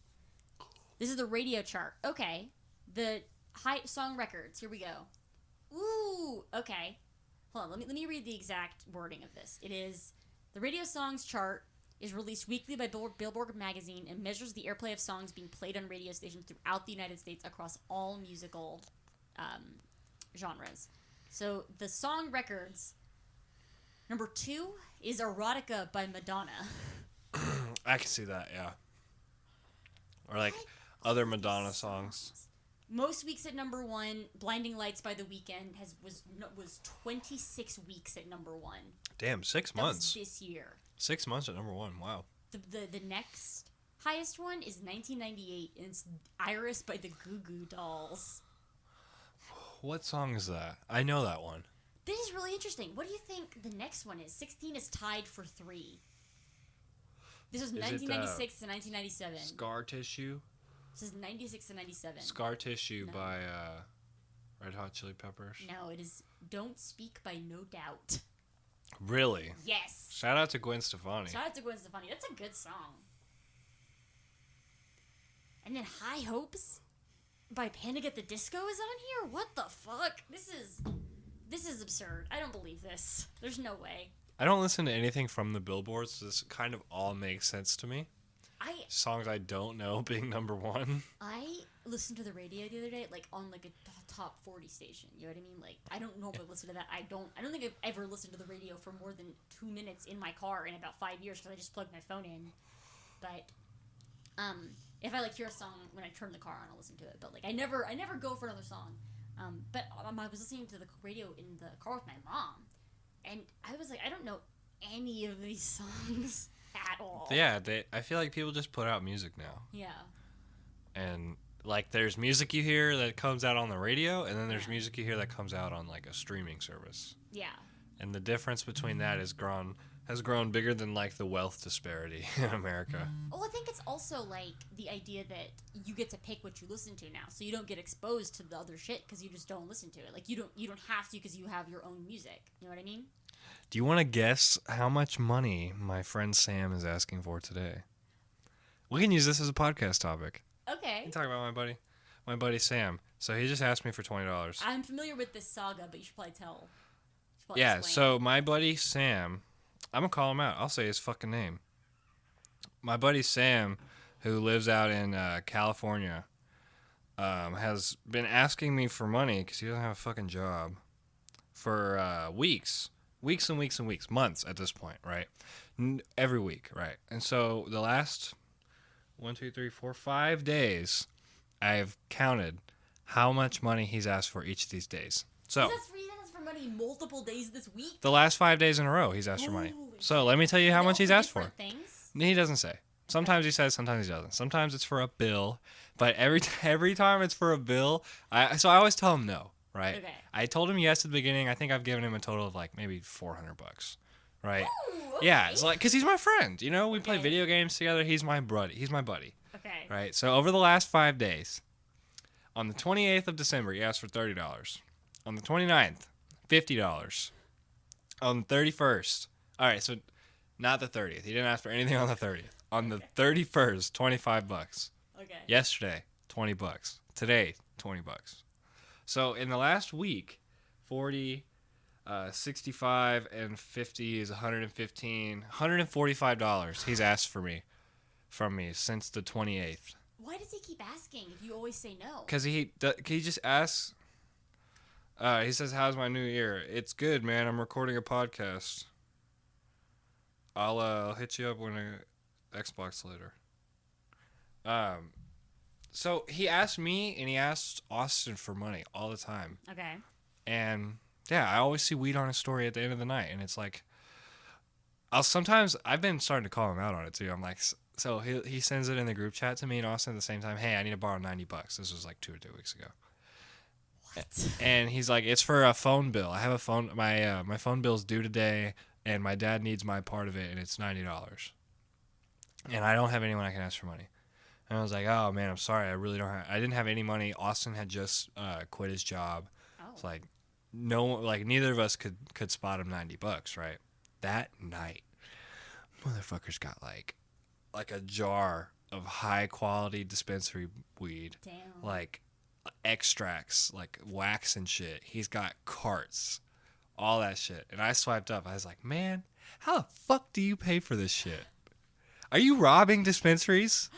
This is the radio chart. Okay. The high song records. Here we go. Ooh. Okay. Hold on. Let me read the exact wording of this. It is the radio songs chart is released weekly by Billboard magazine and measures the airplay of songs being played on radio stations throughout the United States across all musical genres. So the song records. Number 2 is Erotica by Madonna. I can see that, yeah. Or like other Madonna songs. Most weeks at number 1, Blinding Lights by The Weeknd was 26 weeks at number 1. Damn, 6 months. That was this year. 6 months at number 1. Wow. The next highest one is 1998, and it's Iris by the Goo Goo Dolls. What song is that? I know that one. This is really interesting. What do you think the next one is? 16 is tied for 3. This was 1996 to 1997. Scar Tissue? This is 96 to 97. Scar Tissue by Red Hot Chili Peppers? No, it is Don't Speak by No Doubt. Really? Yes. Shout out to Gwen Stefani. Shout out to Gwen Stefani. That's a good song. And then High Hopes by Panic at the Disco is on here? What the fuck? This is absurd. I don't believe this. There's no way. I don't listen to anything from the billboards, so this kind of all makes sense to me. Songs I don't know being number 1. I listened to the radio the other day, like on like a top 40 station. You know what I mean? Like I don't normally listen to that. I don't think I've ever listened to the radio for more than 2 minutes in my car in about 5 years because I just plugged my phone in. But if I like hear a song when I turn the car on, I'll listen to it. But like I never go for another song. But I was listening to the radio in the car with my mom, and I was like, I don't know any of these songs at all. Yeah, I feel like people just put out music now. Yeah. And like there's music you hear that comes out on the radio, and then there's music you hear that comes out on like a streaming service. Yeah. And the difference between that has grown bigger than like the wealth disparity in America. Well, I think it's also like the idea that you get to pick what you listen to now, so you don't get exposed to the other shit because you just don't listen to it. Like you don't have to because you have your own music. You know what I mean? Do you want to guess how much money my friend Sam is asking for today? We can use this as a podcast topic. Okay. You can talk about my buddy Sam. So he just asked me for $20. I'm familiar with this saga, but you should probably tell. Yeah, so my buddy Sam, I'm going to call him out. I'll say his fucking name. My buddy Sam, who lives out in California, has been asking me for money because he doesn't have a fucking job for weeks. Weeks and weeks and weeks. Months at this point, right? Every week, right? And so the last 5 days, I've counted how much money he's asked for each of these days. So He asked for money multiple days this week? the last 5 days in a row, he's asked for money. So let me tell you how much he's asked for. Things? He doesn't say. Sometimes he says, sometimes he doesn't. Sometimes it's for a bill, but every time it's for a bill, I always tell him no, right? Okay. I told him yes at the beginning. I think I've given him a total of like maybe $400, right? Ooh, okay. Yeah, it's like because he's my friend. You know, we play Okay. video games together. He's my buddy. Okay. Right. So over the last 5 days, on the 28th of December, he asked for $30. On the 29th, $50. On the 31st, all right. So not the 30th. He didn't ask for anything on the 30th. On the 31st, $25. Okay. Yesterday, $20. Today, $20. So in the last week, 40, 65, and 50 is 115, $145 he's asked from me since the 28th. Why does he keep asking if you always say no? Because he just asks, he says, how's my new year? It's good, man. I'm recording a podcast. I'll hit you up when I Xbox later. So he asked me and he asked Austin for money all the time. Okay. And yeah, I always see weed on his story at the end of the night, and it's like, I've been starting to call him out on it too. I'm like, so he sends it in the group chat to me and Austin at the same time. Hey, I need to borrow $90. This was like 2 or 3 weeks ago. What? And he's like, it's for a phone bill. I have a phone. My phone bill's due today, and my dad needs my part of it, and it's $90. And I don't have anyone I can ask for money. And I was like, oh man, I'm sorry. I really don't have. I didn't have any money. Austin had just quit his job. Oh. It's like, neither of us could spot him $90, right? That night, motherfuckers got like a jar of high quality dispensary weed. Damn. Like extracts, like wax and shit. He's got carts, all that shit. And I swiped up. I was like, man, how the fuck do you pay for this shit? Are you robbing dispensaries?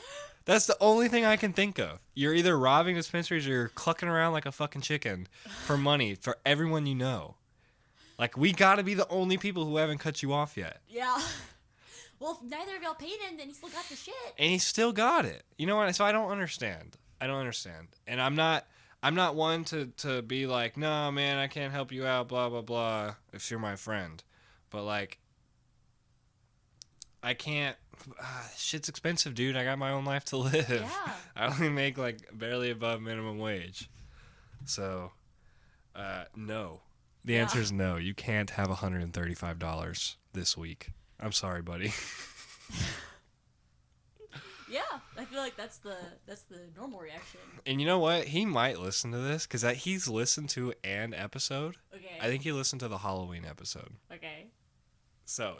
That's the only thing I can think of. You're either robbing dispensaries or you're clucking around like a fucking chicken for money for everyone you know. Like, we gotta be the only people who haven't cut you off yet. Yeah. Well, if neither of y'all paid him, then he still got the shit. And he still got it. You know what? So I don't understand. And I'm not one to be like, no, man, I can't help you out, blah, blah, blah, if you're my friend. But, like, I can't. Shit's expensive, dude. I got my own life to live. Yeah. I only make, like, barely above minimum wage. So, no. The answer is no. You can't have $135 this week. I'm sorry, buddy. Yeah, I feel like that's the normal reaction. And you know what? He might listen to this because he's listened to an episode. Okay. I think he listened to the Halloween episode. Okay. So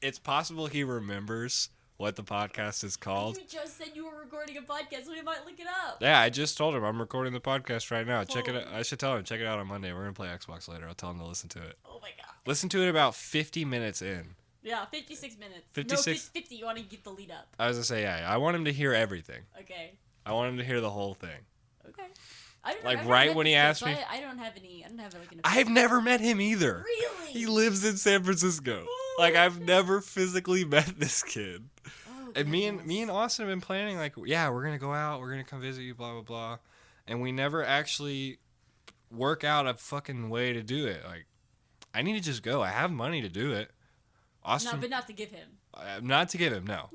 it's possible he remembers what the podcast is called. You just said you were recording a podcast, so we might look it up. Yeah, I just told him I'm recording the podcast right now. Check it out. I should tell him, check it out on Monday. We're going to play Xbox later. I'll tell him to listen to it. Oh my god. Listen to it about 50 minutes in. Yeah, 56 minutes. 56. No, 50. You want to get the lead up. I was going to say, yeah, I want him to hear everything. Okay. I want him to hear the whole thing. Okay. I don't know, Like, I've right never when met he this asked kid, me- so I don't have like an I've never met him either. Really? He lives in San Francisco. Oh, Like, I've shit. never physically met this kid. Oh, And me and goodness. Austin have been planning, like, yeah, we're gonna go out, we're gonna come visit you, blah blah blah, and we never actually work out a fucking way to do it. Like, I need to just go. I have money to do it. Austin, No, but not to give him. not to give him. No.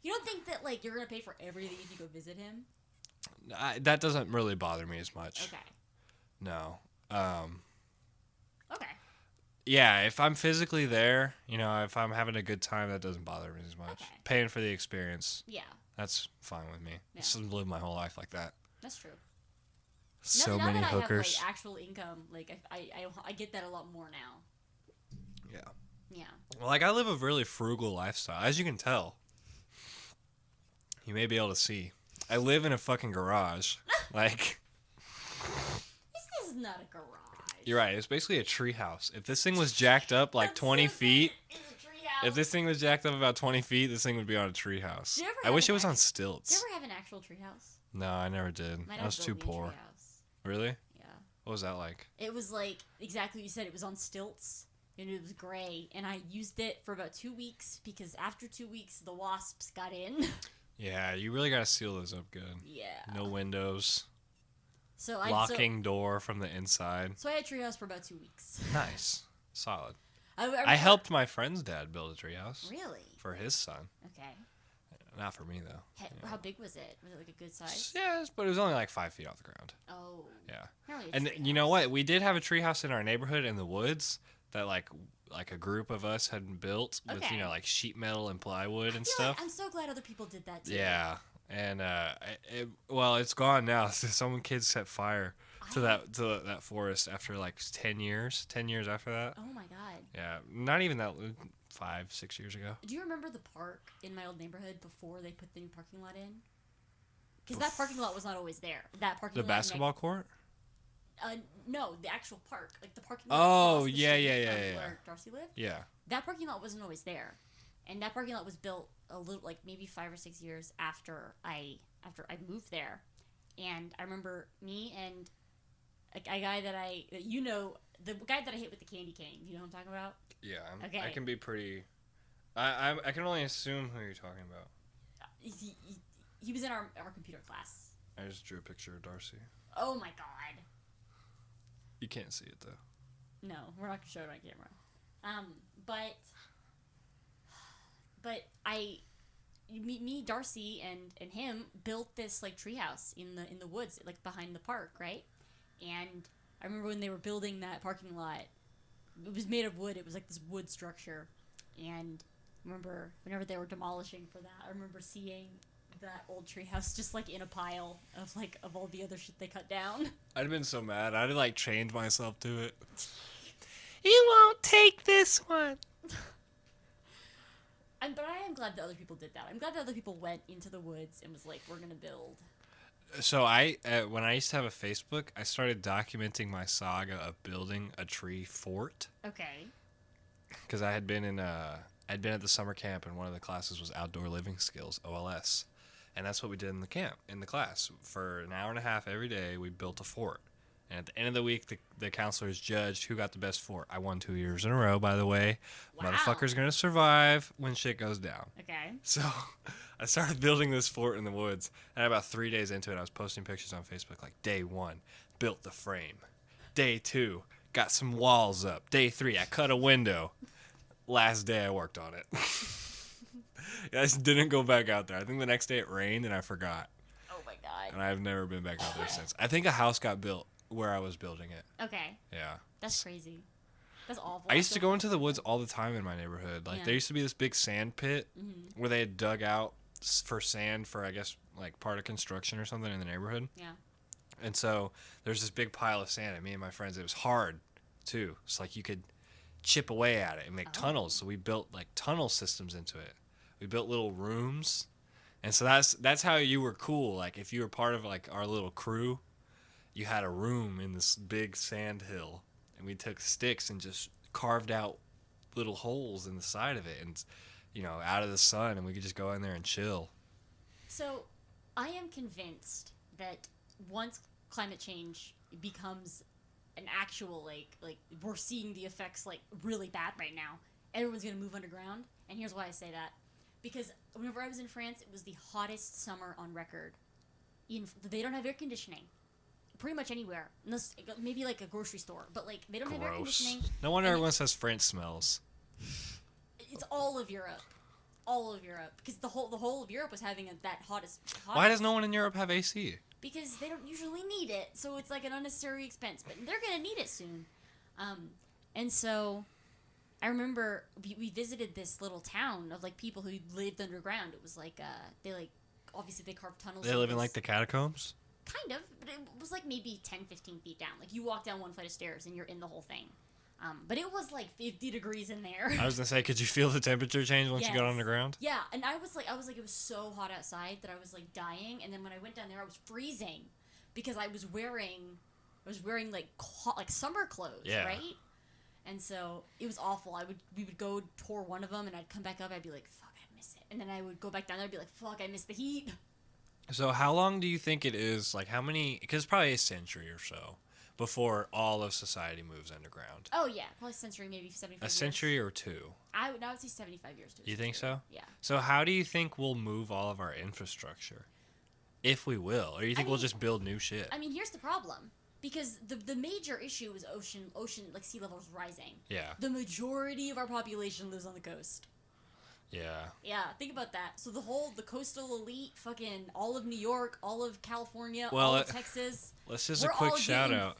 You don't think that like you're gonna pay for everything if you go visit him? That doesn't really bother me as much. Okay. No. Okay. Yeah, if I'm physically there, you know, if I'm having a good time, that doesn't bother me as much. Okay. Paying for the experience, Yeah, that's fine with me. Yeah. Just live my whole life like that. that's true. So now many that hookers. I have like actual income, like I get that a lot more now. Yeah. Yeah. Well, like, I live a really frugal lifestyle, as you can tell. You may be able to see. I live in a fucking garage. Like, This is not a garage. you're right. It's basically a tree house. If this thing was jacked up like That's 20 so feet, good. It's a treehouse. if this thing was jacked up about 20 feet, this thing would be on a tree house. Did you ever I have wish an it was on actual- stilts. Did you ever have an actual treehouse? No, I never did. My I dad was too built me a poor. treehouse. Really? Yeah. What was that like? It was like exactly what you said. It was on stilts and it was gray. And I used it for about 2 weeks because after 2 weeks, the wasps got in. Yeah, you really got to seal those up good. Yeah. No windows. So Locking door from the inside. So I had a treehouse for about 2 weeks. Nice. Solid. I I helped my friend's dad build a treehouse Really? for his son. Okay. Not for me, though. How big was it? Was it like a good size? Yes, but it was only like 5 feet off the ground. Oh. Yeah. Apparently a And you know what? We did have a treehouse in our neighborhood in the woods that like a group of us had built with, Okay. you know, like sheet metal and plywood and I feel stuff. like I'm so glad other people did that too. Yeah. And well, it's gone now. Some kids set fire to that forest after like 10 years. 10 years after that. Oh my god. Yeah, not even that. 5-6 years ago. Do you remember the park in my old neighborhood before they put the new parking lot in? Because that parking lot was not always there. That parking The lot. basketball court? No, the actual park, like the parking Oh, lot. across the yeah, street yeah, from yeah. Where Darcy lived. Yeah. That parking lot wasn't always there, and that parking lot was built a little, like maybe 5 or 6 years after I moved there, and I remember me and a guy that the guy that I hit with the candy cane. You know what I'm talking about? Yeah. Okay. I can be pretty. I can only assume who you're talking about. He was in our computer class. I just drew a picture of Darcy. Oh my god. You can't see it though. No, we're not gonna show it on camera. But me, Darcy, and him built this like treehouse in the woods, like behind the park, right? And I remember when they were building that parking lot, it was made of wood. It was like this wood structure, and I remember whenever they were demolishing for that, I remember seeing that old treehouse just like in a pile of all the other shit they cut down. I'd have been so mad. I'd have like chained myself to it. You won't take this one. But I am glad that other people did that. I'm glad that other people went into the woods and was like, we're gonna build. So when I used to have a Facebook, I started documenting my saga of building a tree fort. Okay. Because I had been I'd been at the summer camp, and one of the classes was outdoor living skills, OLS, and that's what we did in the class for an hour and a half every day. We built a fort, and at the end of the week, the counselors judged who got the best fort. I won 2 years in a row, by the way. Wow. Motherfucker's gonna survive when shit goes down. Okay. So I started building this fort in the woods, and about 3 days into it, I was posting pictures on Facebook like, day 1, built the frame. Day 2, got some walls up. Day 3, I cut a window. Last day I worked on it. I just didn't go back out there. I think the next day it rained and I forgot. Oh my god. And I've never been back out there since. I think a house got built where I was building it. Okay. Yeah. That's crazy. That's awful. I used to go into the woods all the time in my neighborhood. Like, there used to be this big sand pit where they had dug out for sand for, I guess, like part of construction or something in the neighborhood. Yeah. And so there's this big pile of sand, and me and my friends, it was hard too. It's like you could chip away at it and make tunnels. So we built like tunnel systems into it. We built little rooms. And so that's how you were cool. Like if you were part of like our little crew, you had a room in this big sand hill, and we took sticks and just carved out little holes in the side of it, and out of the sun, and we could just go in there and chill. So I am convinced that once climate change becomes an actual like we're seeing the effects like really bad right now, everyone's gonna move underground. And here's why I say that: because whenever I was in France, it was the hottest summer on record. They don't have air conditioning pretty much anywhere, unless maybe like a grocery store, but like they don't have air conditioning. No wonder everyone says France smells. It's all of Europe, because the whole of Europe was having that hottest. Why does no one in Europe have AC? Because they don't usually need it, so it's like an unnecessary expense. But they're gonna need it soon, and so I remember we visited this little town of like people who lived underground. It was like obviously they carved tunnels. They live in like the catacombs. Kind of, but it was like maybe 10, 15 feet down. Like you walk down one flight of stairs and you're in the whole thing. But it was like 50 degrees in there. I was gonna say, could you feel the temperature change once you got underground? Yeah, and I was like, it was so hot outside that I was like dying. And then when I went down there, I was freezing because I was wearing like summer clothes, right? And so it was awful. We would go tour one of them, and I'd come back up. I'd be like, fuck, I miss it. And then I would go back down there. I'd be like, fuck, I miss the heat. So how long do you think it is? Like how many? Because it's probably a century or so before all of society moves underground. Oh yeah, probably a century, maybe 75 years. A century or two? I would say 75 years. You think so? Yeah. So how do you think we'll move all of our infrastructure? If we will. Or do you think we'll just build new shit? I mean, here's the problem. Because the major issue is ocean, like sea levels rising. Yeah. The majority of our population lives on the coast. Yeah. Yeah, think about that. So the coastal elite, fucking all of New York, all of California, well, all of Texas. Let's just a quick shout out.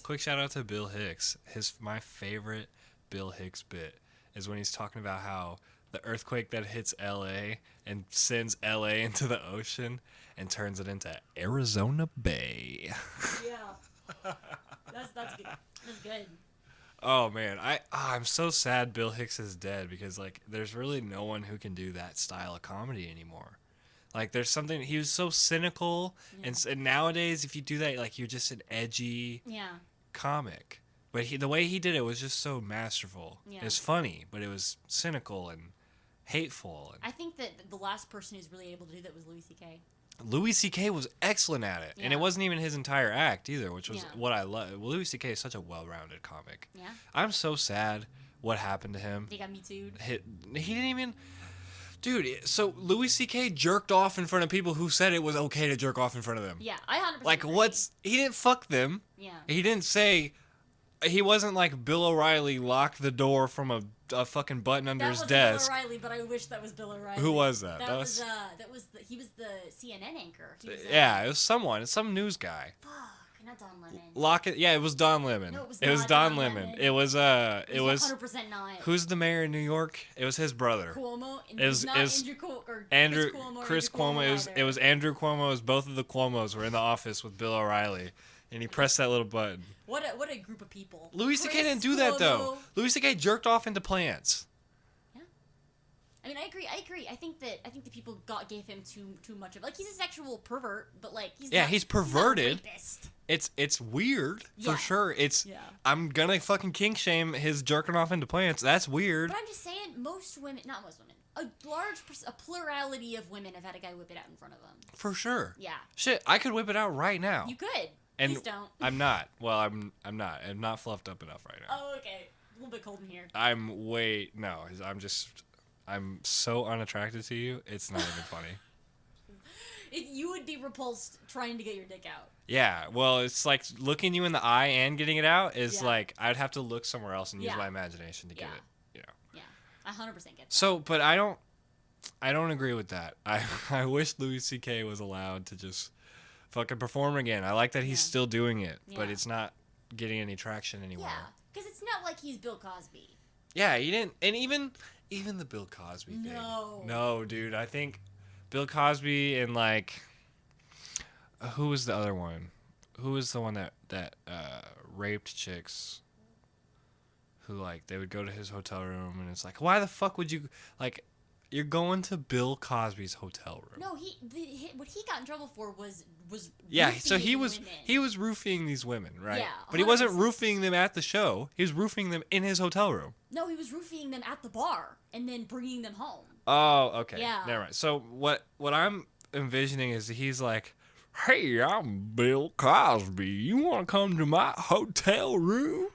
Quick shout out to Bill Hicks. My favorite Bill Hicks bit is when he's talking about how the earthquake that hits LA and sends LA into the ocean and turns it into Arizona Bay. Yeah. That's good. That's good. Oh man, I'm so sad Bill Hicks is dead, because like there's really no one who can do that style of comedy anymore. Like there's something, he was so cynical, and nowadays if you do that, like you're just an edgy comic. But the way he did it was just so masterful. Yeah. It was funny, but it was cynical and hateful. I think that the last person who's really able to do that was Louis C.K. Louis C.K. was excellent at it, and it wasn't even his entire act either, which was what I love. Louis C.K. is such a well-rounded comic. Yeah, I'm so sad what happened to him. He got me too. He didn't even, dude. So Louis C.K. jerked off in front of people who said it was okay to jerk off in front of them. Yeah, I 100% like agree. He didn't fuck them. Yeah, he didn't say. He wasn't like Bill O'Reilly locked the door from a fucking button under his desk. Bill O'Reilly, but I wish that was Bill O'Reilly. Who was that? He was the CNN anchor. It was someone. It's some news guy. Fuck. not Don Lemon. Lock it. Yeah, it was Don Lemon. No, it was It was not Don Don Lemon. Lemon. It was 100% not. Who's the mayor in New York? It was his brother. Chris Cuomo. And It was not Chris Cuomo. It was Andrew Cuomo. It was both of the Cuomos were in the office with Bill O'Reilly, and he pressed that little button. What a group of people. Louis C.K. Chris didn't do that though. Cuomo. Louis C.K. jerked off into plants. I mean, I agree. I think the people gave him too much of, like, he's a sexual pervert, but like he's perverted. He's not a rapist. It's weird Yeah. for sure. I'm gonna fucking kink shame his jerking off into plants. That's weird. But I'm just saying, not most women, a plurality of women have had a guy whip it out in front of them. For sure. Yeah. Shit, I could whip it out right now. You could. And Please don't. I'm not. Well, I'm not. I'm not fluffed up enough right now. Oh, okay. A little bit cold in here. I'm so unattracted to you. It's not even funny. You would be repulsed trying to get your dick out. Yeah, well, it's like looking you in the eye and getting it out is Yeah. like I'd have to look somewhere else and use Yeah. my imagination to get Yeah. it. You know. Yeah, I 100% get that. So, but I don't agree with that. I wish Louis C.K. was allowed to just fucking perform again. I like that he's Yeah. still doing it, but Yeah. it's not getting any traction anymore. Yeah, because it's not like he's Bill Cosby. Yeah, he didn't, and even the Bill Cosby thing. No, dude. I think Bill Cosby and like, who was the other one? Who was the one that raped chicks? Who like they would go to his hotel room and it's like, why the fuck would you like? You're going to Bill Cosby's hotel room. No, what he got in trouble for was yeah. So he was women. roofing these women, right? Yeah, but he wasn't 100%. roofing them at the show. He was roofing them in his hotel room. No, he was roofing them at the bar and then bringing them home. Oh, okay. Yeah. Never mind. So what I'm envisioning is he's like, hey, I'm Bill Cosby. You want to come to my hotel room?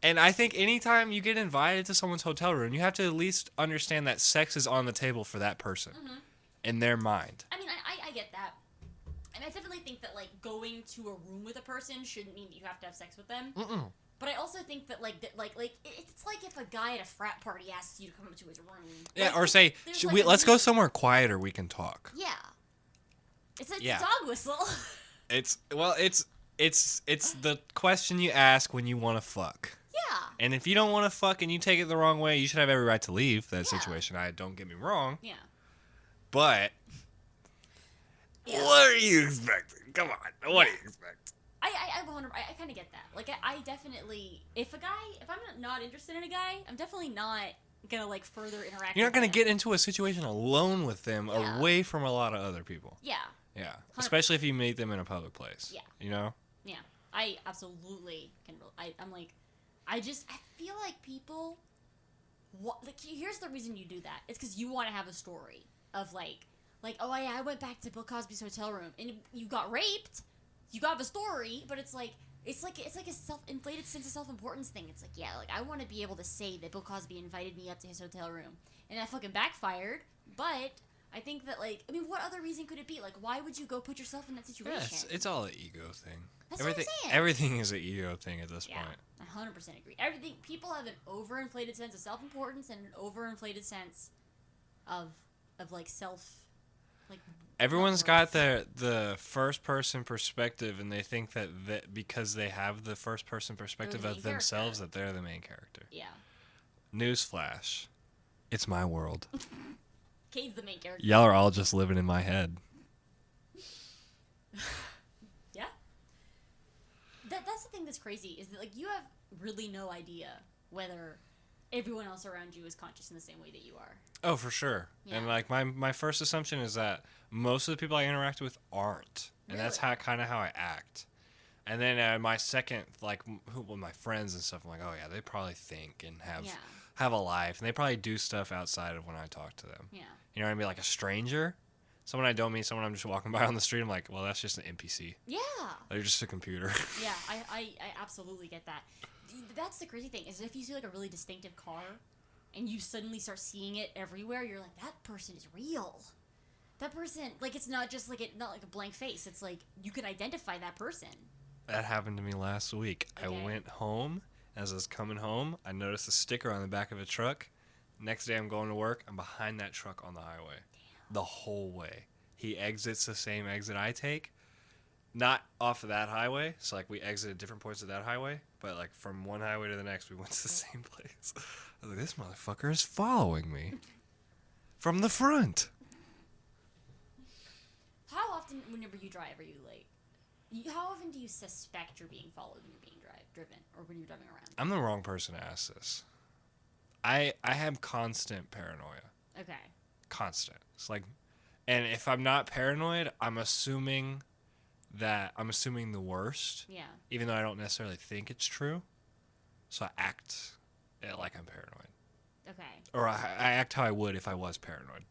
And I think anytime you get invited to someone's hotel room, you have to at least understand that sex is on the table for that person in their mind. I mean, I get that. I mean, I definitely think that, like, going to a room with a person shouldn't mean that you have to have sex with them. Mm-mm. But I also think that, it's like if a guy at a frat party asks you to come up to his room. Yeah, Like, or say, there's like a let's go need. somewhere quieter we can talk. Yeah. It's like Yeah. a dog whistle. It's the question you ask when you want to fuck. Yeah. And if you don't want to fuck and you take it the wrong way, you should have every right to leave that Yeah. situation. Don't get me wrong. Yeah. But Yeah. what are you expecting? Come on. What do you expect? I kind of get that. Like, I definitely, if I'm not interested in a guy, I'm definitely not gonna, like, further interact. You're not going with to him. get into a situation alone with them Yeah. away from a lot of other people. Yeah. Yeah. Especially if you meet them in a public place. Yeah. You know? Yeah. I absolutely can. I'm like, I feel like people. Here's the reason you do that. It's because you want to have a story of like, oh yeah, I went back to Bill Cosby's hotel room and you got raped. You got a story, but it's like a self-inflated sense of self-importance thing. It's like, yeah, like I want to be able to say that Bill Cosby invited me up to his hotel room, and that fucking backfired. But I think that, like, I mean, what other reason could it be? Like, why would you go put yourself in that situation? Yeah, it's all an ego thing. That's what I'm saying. Everything is an ego thing at this Yeah, point. I 100% agree. People have an overinflated sense of self-importance and an overinflated sense of like self, like. Everyone's got the first person perspective, and they think that because they have the first person perspective the of main themselves, character. that they're the main character. Yeah. Newsflash. It's my world. Cade's the main character. Y'all are all just living in my head. Yeah. That's the thing that's crazy, is that, like, you have really no idea whether everyone else around you is conscious in the same way that you are. Oh, for sure. Yeah. And like my first assumption is that most of the people I interact with aren't, and that's Really? kind of how I act. And then my second, like, with my friends and stuff, I'm like, oh yeah, they probably think and have a life, and they probably do stuff outside of when I talk to them. Yeah. You know what I mean? Like a stranger, someone I don't meet, someone I'm just walking by on the street. I'm like, well, that's just an NPC. Yeah. They're just a computer. Yeah, I absolutely get that. That's the crazy thing, is if you see, like, a really distinctive car and you suddenly start seeing it everywhere, you're like, that person is real. That person, like, it's not just like not like a blank face. It's like you can identify that person. That happened to me last week. Okay. I went home. As I was coming home, I noticed a sticker on the back of a truck. Next day, I'm going to work. I'm behind that truck on the highway. Damn. The whole way. He exits the same exit I take. not off of that highway. So like we exited different points of that highway, but like from one highway to the next, we went to the same place. I was like, this motherfucker is following me from the front. How often, whenever you drive, are you like? How often do you suspect you're being followed when you're being driven, or when you're driving around? I'm the wrong person to ask this. I have constant paranoia. Okay. Constant. It's like, and if I'm not paranoid, I'm assuming the worst. Yeah. Even though I don't necessarily think it's true. So I act like I'm paranoid. Okay. Or I act how I would if I was paranoid.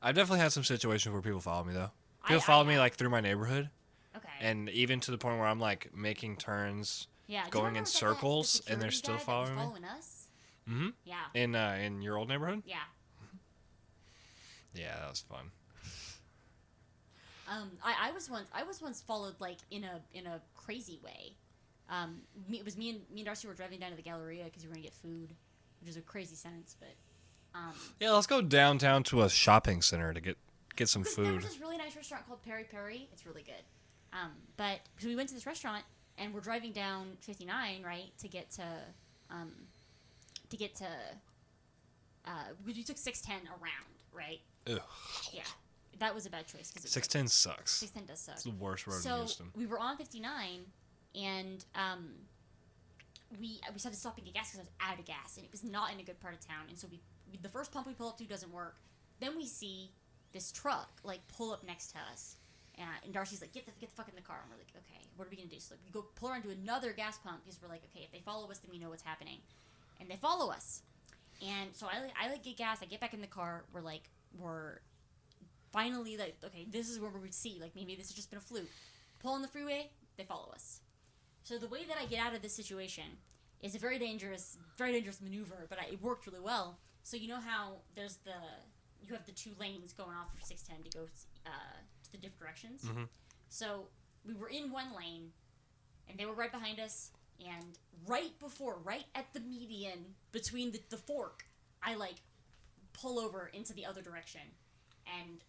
I've definitely had some situations where people follow me, though. People follow me, like, through my neighborhood. Okay. And even to the point where I'm, like, making turns, yeah. going in circles, and they're still following me. Us? Mm-hmm. Yeah. In your old neighborhood? Yeah. Yeah, that was fun. I was once followed, like, in a crazy way. It was me and Darcy were driving down to the Galleria because we were gonna get food, which is a crazy sentence, but. Yeah, let's go downtown to a shopping center to get some food. There's this really nice restaurant called Peri Peri. It's really good. But so we went to this restaurant and we're driving down 59, right, to get to we took 610 around, right? Ugh. Yeah, that was a bad choice because 610 sucks. 610 does suck. It's the worst road in Houston. So we were on 59 and we just had to stop and get gas because I was out of gas and it was not in a good part of town. And so the first pump we pull up to doesn't work. Then we see this truck like pull up next to us, and Darcy's like, "Get the fuck in the car." And we're like, "Okay, what are we gonna do?" So like, we go pull around to another gas pump because we're like, "Okay, if they follow us, then we know what's happening." And they follow us, and so I get gas. I get back in the car. We're finally like, okay, this is where we would see like maybe this has just been a fluke. Pull on the freeway, they follow us. So the way that I get out of this situation is a very dangerous maneuver, but it worked really well. So you know how you have the two lanes going off for 610 to go to the different directions? Mm-hmm. So we were in one lane, and they were right behind us, and right at the median between the fork, I like pull over into the other direction, and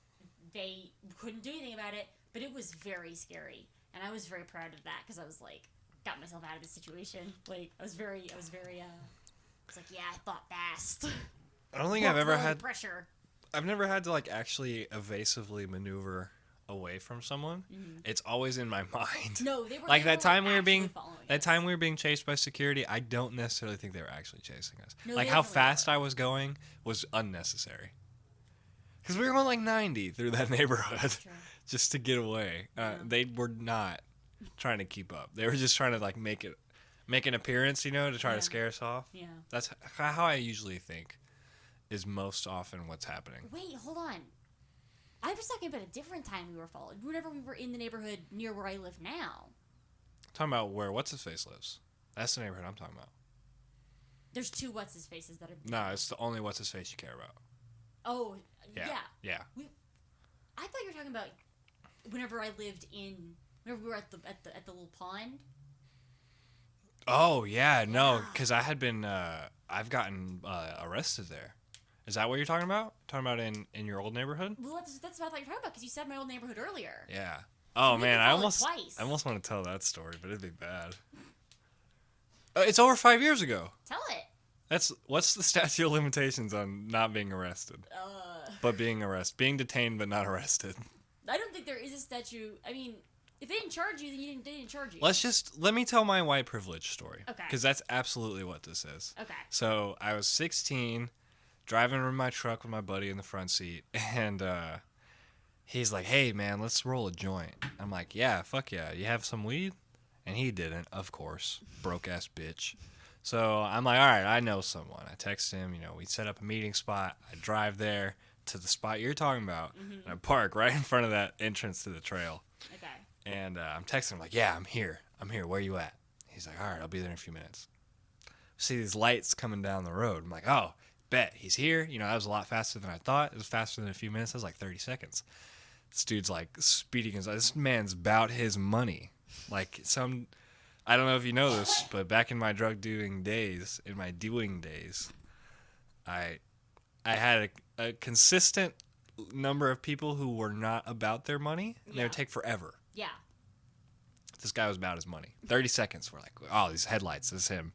they couldn't do anything about it, but it was very scary, and I was very proud of that because I was like, got myself out of the situation. Like I was like, yeah, I thought fast. I don't think I've ever had pressure. I've never had to like actually evasively maneuver away from someone. Mm-hmm. It's always in my mind. No, they were like that time we were being chased by security. I don't necessarily think they were actually chasing us. No, like how fast I was going was unnecessary. Because we were going like 90 through that neighborhood just to get away. They were not trying to keep up. They were just trying to like make an appearance, to try to scare us off. Yeah. That's how I usually think is most often what's happening. Wait, hold on. I was talking about a different time we were followed. Whenever we were in the neighborhood near where I live now. Talking about where What's-His-Face lives. That's the neighborhood I'm talking about. There's two What's-His-Faces that are... No, it's the only What's-His-Face you care about. Oh, yeah. I thought you were talking about whenever we were at the little pond. Oh, yeah, no, because I had been... I've gotten arrested there. Is that what you're talking about? Talking about in your old neighborhood? Well, that's what I thought you were talking about, because you said my old neighborhood earlier. Yeah. Oh, man, I almost want to tell that story, but it'd be bad. It's over 5 years ago. Tell it. What's the statute of limitations on not being arrested? But being arrested. Being detained but not arrested. I don't think there is a statute. I mean, if they didn't charge you, then they didn't charge you. Let me tell my white privilege story. Okay. Because that's absolutely what this is. Okay. So I was 16, driving in my truck with my buddy in the front seat, and he's like, "Hey, man, let's roll a joint." I'm like, "Yeah, fuck yeah. You have some weed?" And he didn't, of course. Broke-ass bitch. So I'm like, all right, I know someone. I text him, we set up a meeting spot. I drive there to the spot you're talking about, and I park right in front of that entrance to the trail. Okay. And I'm texting him like, "Yeah, I'm here. Where you at?" He's like, "All right, I'll be there in a few minutes." See these lights coming down the road. I'm like, "Oh, bet he's here." That was a lot faster than I thought. It was faster than a few minutes. It was like 30 seconds. This dude's like speeding. This man's about his money. Like I don't know if you know this, but back in my drug doing days, I had a consistent number of people who were not about their money, and they would take forever. Yeah. This guy was about his money. 30 seconds. We're like, oh, these headlights. This is him.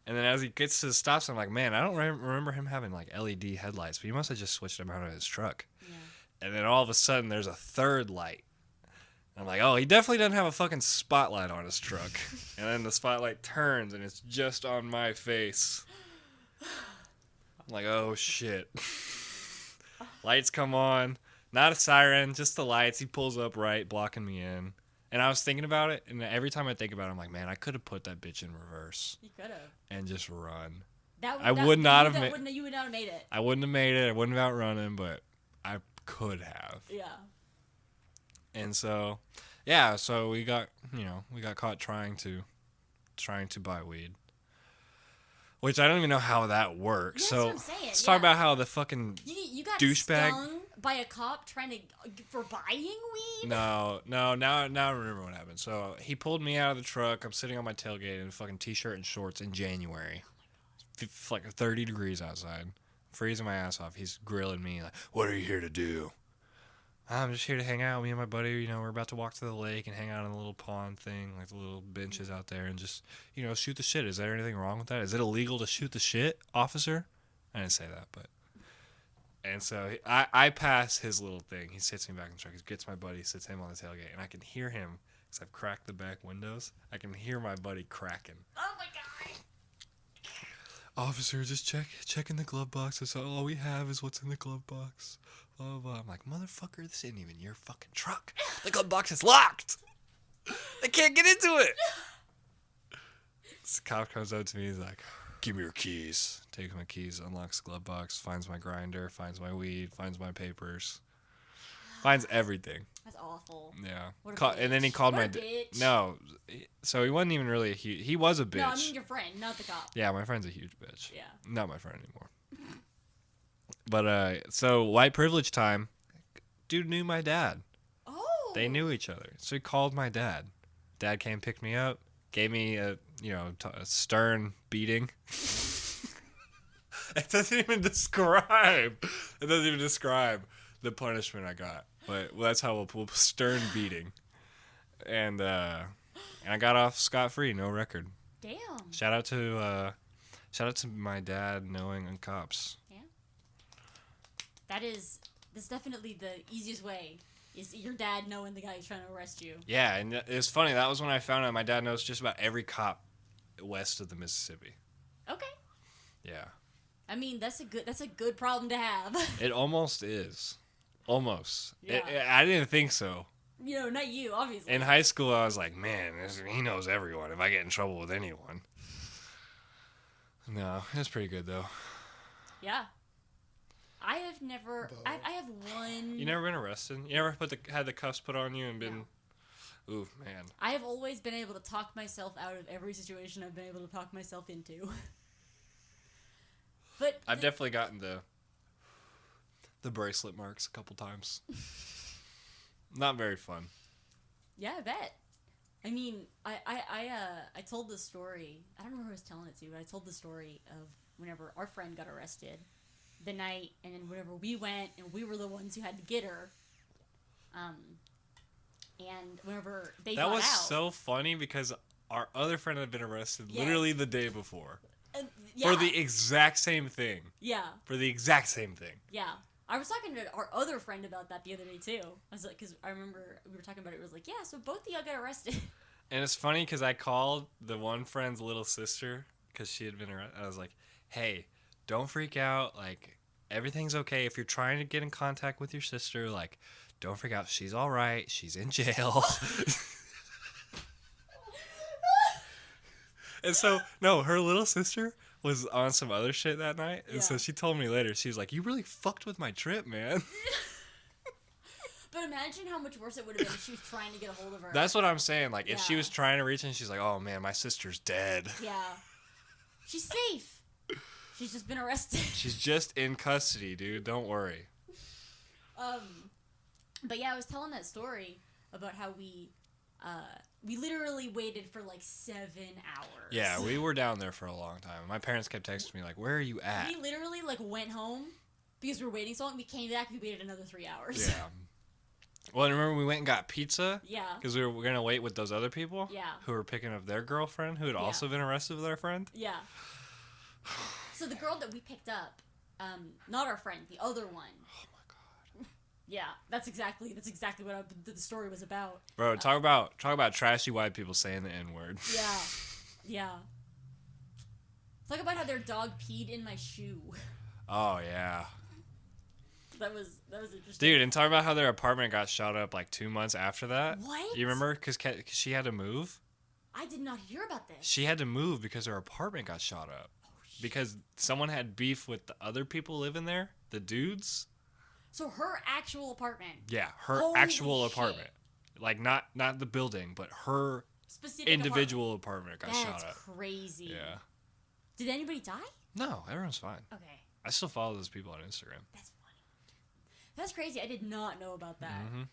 And then as he gets to the stop sign, I'm like, man, I don't remember him having like LED headlights, but he must have just switched them out on his truck. Yeah. And then all of a sudden, there's a third light. I'm like, oh, he definitely doesn't have a fucking spotlight on his truck. And then the spotlight turns, and it's just on my face. I'm like, oh, shit. Lights come on. Not a siren, just the lights. He pulls up right, blocking me in. And I was thinking about it, and every time I think about it, I'm like, man, I could have put that bitch in reverse. You could have. And just run. You would not have made it. I wouldn't have made it. I wouldn't have outrun him, but I could have. Yeah. And so, yeah, so we got caught trying to buy weed. Which I don't even know how that works. Yeah, so that's what I'm saying. let's talk about how the fucking you got douchebag stung by a cop for buying weed? No, now I remember what happened. So he pulled me out of the truck. I'm sitting on my tailgate in a fucking t-shirt and shorts in January. Like 30 degrees outside. Freezing my ass off. He's grilling me like, what are you here to do? I'm just here to hang out. Me and my buddy, we're about to walk to the lake and hang out on the little pond thing, like the little benches out there, and just, shoot the shit. Is there anything wrong with that? Is it illegal to shoot the shit, officer? I didn't say that, but. And so I pass his little thing. He sits me back in the truck. He gets my buddy, sits him on the tailgate, and I can hear him, because I've cracked the back windows. I can hear my buddy cracking. Oh my god. Officer, just check in the glove box. That's all we have is what's in the glove box. Blah, blah, blah. I'm like, motherfucker, this ain't even your fucking truck. The glove box is locked. They can't get into it. This cop comes up to me. He's like, give me your keys. Takes my keys, unlocks the glove box, finds my grinder, finds my weed, finds my papers. Finds everything. That's awful. Yeah. And then he called my bitch. No. So he wasn't even really a huge. He was a bitch. No, I mean your friend, not the cop. Yeah, my friend's a huge bitch. Yeah. Not my friend anymore. But so white privilege time. Dude knew my dad. Oh. They knew each other. So he called my dad. Dad came pick me up, gave me a stern beating. It doesn't even describe the punishment I got. But that's how we'll stern beating. And I got off scot-free, no record. Damn. Shout out to my dad knowing cops. Yeah. That's definitely the easiest way. Is your dad knowing the guy who's trying to arrest you. Yeah, and it's funny. That was when I found out my dad knows just about every cop west of the Mississippi. Okay. Yeah. I mean, that's a good problem to have. It almost is. Almost. Yeah. I didn't think so. Not you, obviously. In high school, I was like, man, he knows everyone. If I get in trouble with anyone. No, it's pretty good, though. Yeah. I have never... I have one... You never been arrested? You never had the cuffs put on you and been... No. Ooh, man. I have always been able to talk myself out of every situation I've been able to talk myself into. But I've definitely gotten the bracelet marks a couple times. Not very fun. Yeah, I bet. I mean, I told this story. I don't remember who I was telling it to, but I told the story of whenever our friend got arrested the night, and then whenever we went, and we were the ones who had to get her. And whenever they got out... That was so funny because our other friend had been arrested literally the day before. Yeah. For the exact same thing. Yeah. For the exact same thing. Yeah. I was talking to our other friend about that the other day, too. I was like, because I remember we were talking about it. It was like, yeah, so both of y'all got arrested. And it's funny because I called the one friend's little sister because she had been arrested. I was like, hey, don't freak out. Like, everything's okay. If you're trying to get in contact with your sister, like, don't freak out. She's all right. She's in jail. And so, no, her little sister was on some other shit that night. And so she told me later, she was like, you really fucked with my trip, man. But imagine how much worse it would have been if she was trying to get a hold of her. That's what I'm saying. Like, if she was trying to reach and she's like, oh, man, my sister's dead. Yeah. She's safe. She's just been arrested. She's just in custody, dude. Don't worry. But yeah, I was telling that story about how we literally waited for like 7 hours. Yeah, we were down there for a long time. My parents kept texting me like, where are you at? We literally like went home because we were waiting so long. We came back, we waited another 3 hours. Yeah. Well, and remember we went and got pizza? Yeah. Because we were going to wait with those other people? Yeah. Who were picking up their girlfriend, who had Yeah. also been arrested with our friend? Yeah. So the girl that we picked up, not our friend, the other one. Oh my god. Yeah, that's exactly what the story was about. Bro, talk about trashy white people saying the N-word. Yeah. Yeah. Talk about how their dog peed in my shoe. Oh, yeah. That was interesting. Dude, and talk about how their apartment got shot up like 2 months after that. What? You remember? Because she had to move. I did not hear about this. She had to move because her apartment got shot up. Oh, shit. Because someone had beef with the other people living there, the dudes. So her actual apartment. Yeah, her Holy actual shit. apartment. Like, not the building, but her Specific individual apartment got shot That's up. crazy. Yeah. Did anybody die? No, everyone's fine. Okay. I still follow those people on Instagram. That's funny. That's crazy. I did not know about that. Mm-hmm.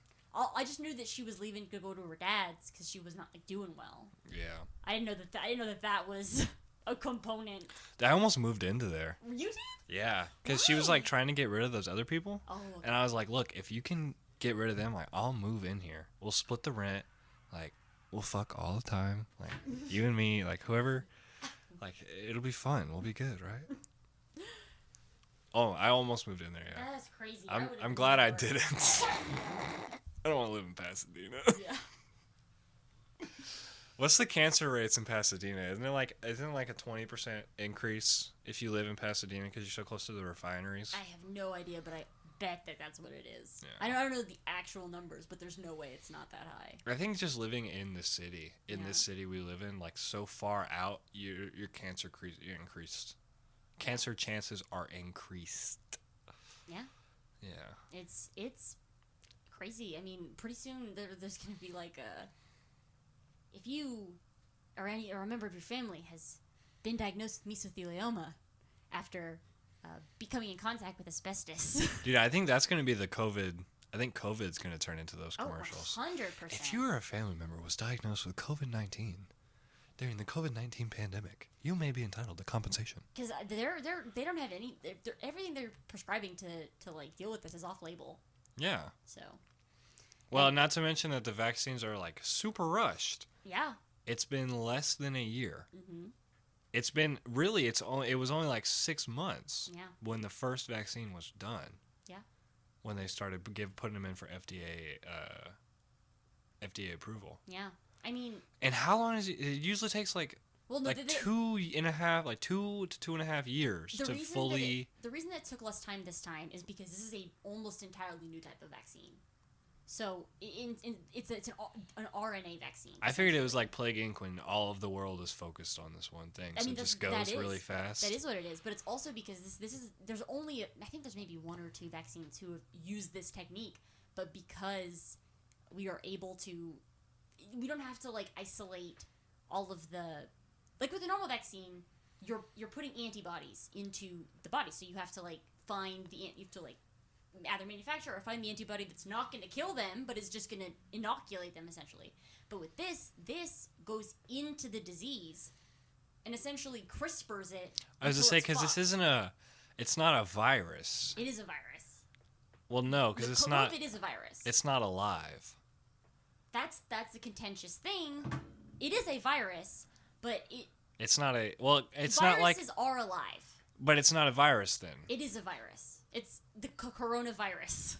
I just knew that she was leaving to go to her dad's because she was not like doing well. Yeah. I didn't know that was a component. I almost moved into there. You did? Yeah, because she was Why? like trying to get rid of those other people. Oh. Okay. And I was like, look, if you can get rid of them, like, I'll move in here. We'll split the rent. Like, we'll fuck all the time. Like, you and me, like, whoever. Like, it'll be fun. We'll be good, right? Oh, I almost moved in there, yeah. That's crazy. I'm glad I didn't. I don't want to live in Pasadena. Yeah. What's the cancer rates in Pasadena? Isn't it like a 20% increase if you live in Pasadena because you're so close to the refineries? I have no idea, but I bet that's what it is. Yeah. I don't know the actual numbers, but there's no way it's not that high. I think just living in the city, Yeah. this city we live in, like so far out, your cancer increased. Cancer chances are increased. Yeah. Yeah. It's crazy. I mean, pretty soon there's going to be like if you or a member of your family has been diagnosed with mesothelioma after becoming in contact with asbestos. Dude, I think that's going to be the COVID. I think COVID's going to turn into those Oh, commercials. 100%. If you or a family member was diagnosed with COVID-19 during the COVID-19 pandemic, you may be entitled to compensation. Because they don't have any everything they're prescribing to like deal with this is off label. Yeah. So. Well, not to mention that the vaccines are like super rushed. Yeah. It's been less than a year. Mhm. It's been really. It was only like 6 months. Yeah. When the first vaccine was done. Yeah. When they started putting them in for FDA approval. Yeah. I mean. And how long is it? It usually takes like. Well, no, Like 2 to 2.5 years to fully. The reason that it took less time this time is because this is a almost entirely new type of vaccine. So it's an RNA vaccine. I figured it was like Plague Inc. when all of the world is focused on this one thing, so it just goes really fast. That is what it is, but it's also because there's only I think there's maybe 1 or 2 vaccines who have used this technique, but because we are able to, we don't have to like isolate all of the, like with a normal vaccine, you're putting antibodies into the body, so you have to like you have to like either manufacture or find the antibody that's not going to kill them, but is just going to inoculate them essentially. But with this goes into the disease and essentially CRISPRs it. I was to say because this isn't it's not a virus. It is a virus. Well, no, because it's not. COVID is a virus. It's not alive. That's the contentious thing. It is a virus, but It's not a. Well, it's not like. Viruses are alive. But it's not a virus then. It is a virus. It's the coronavirus.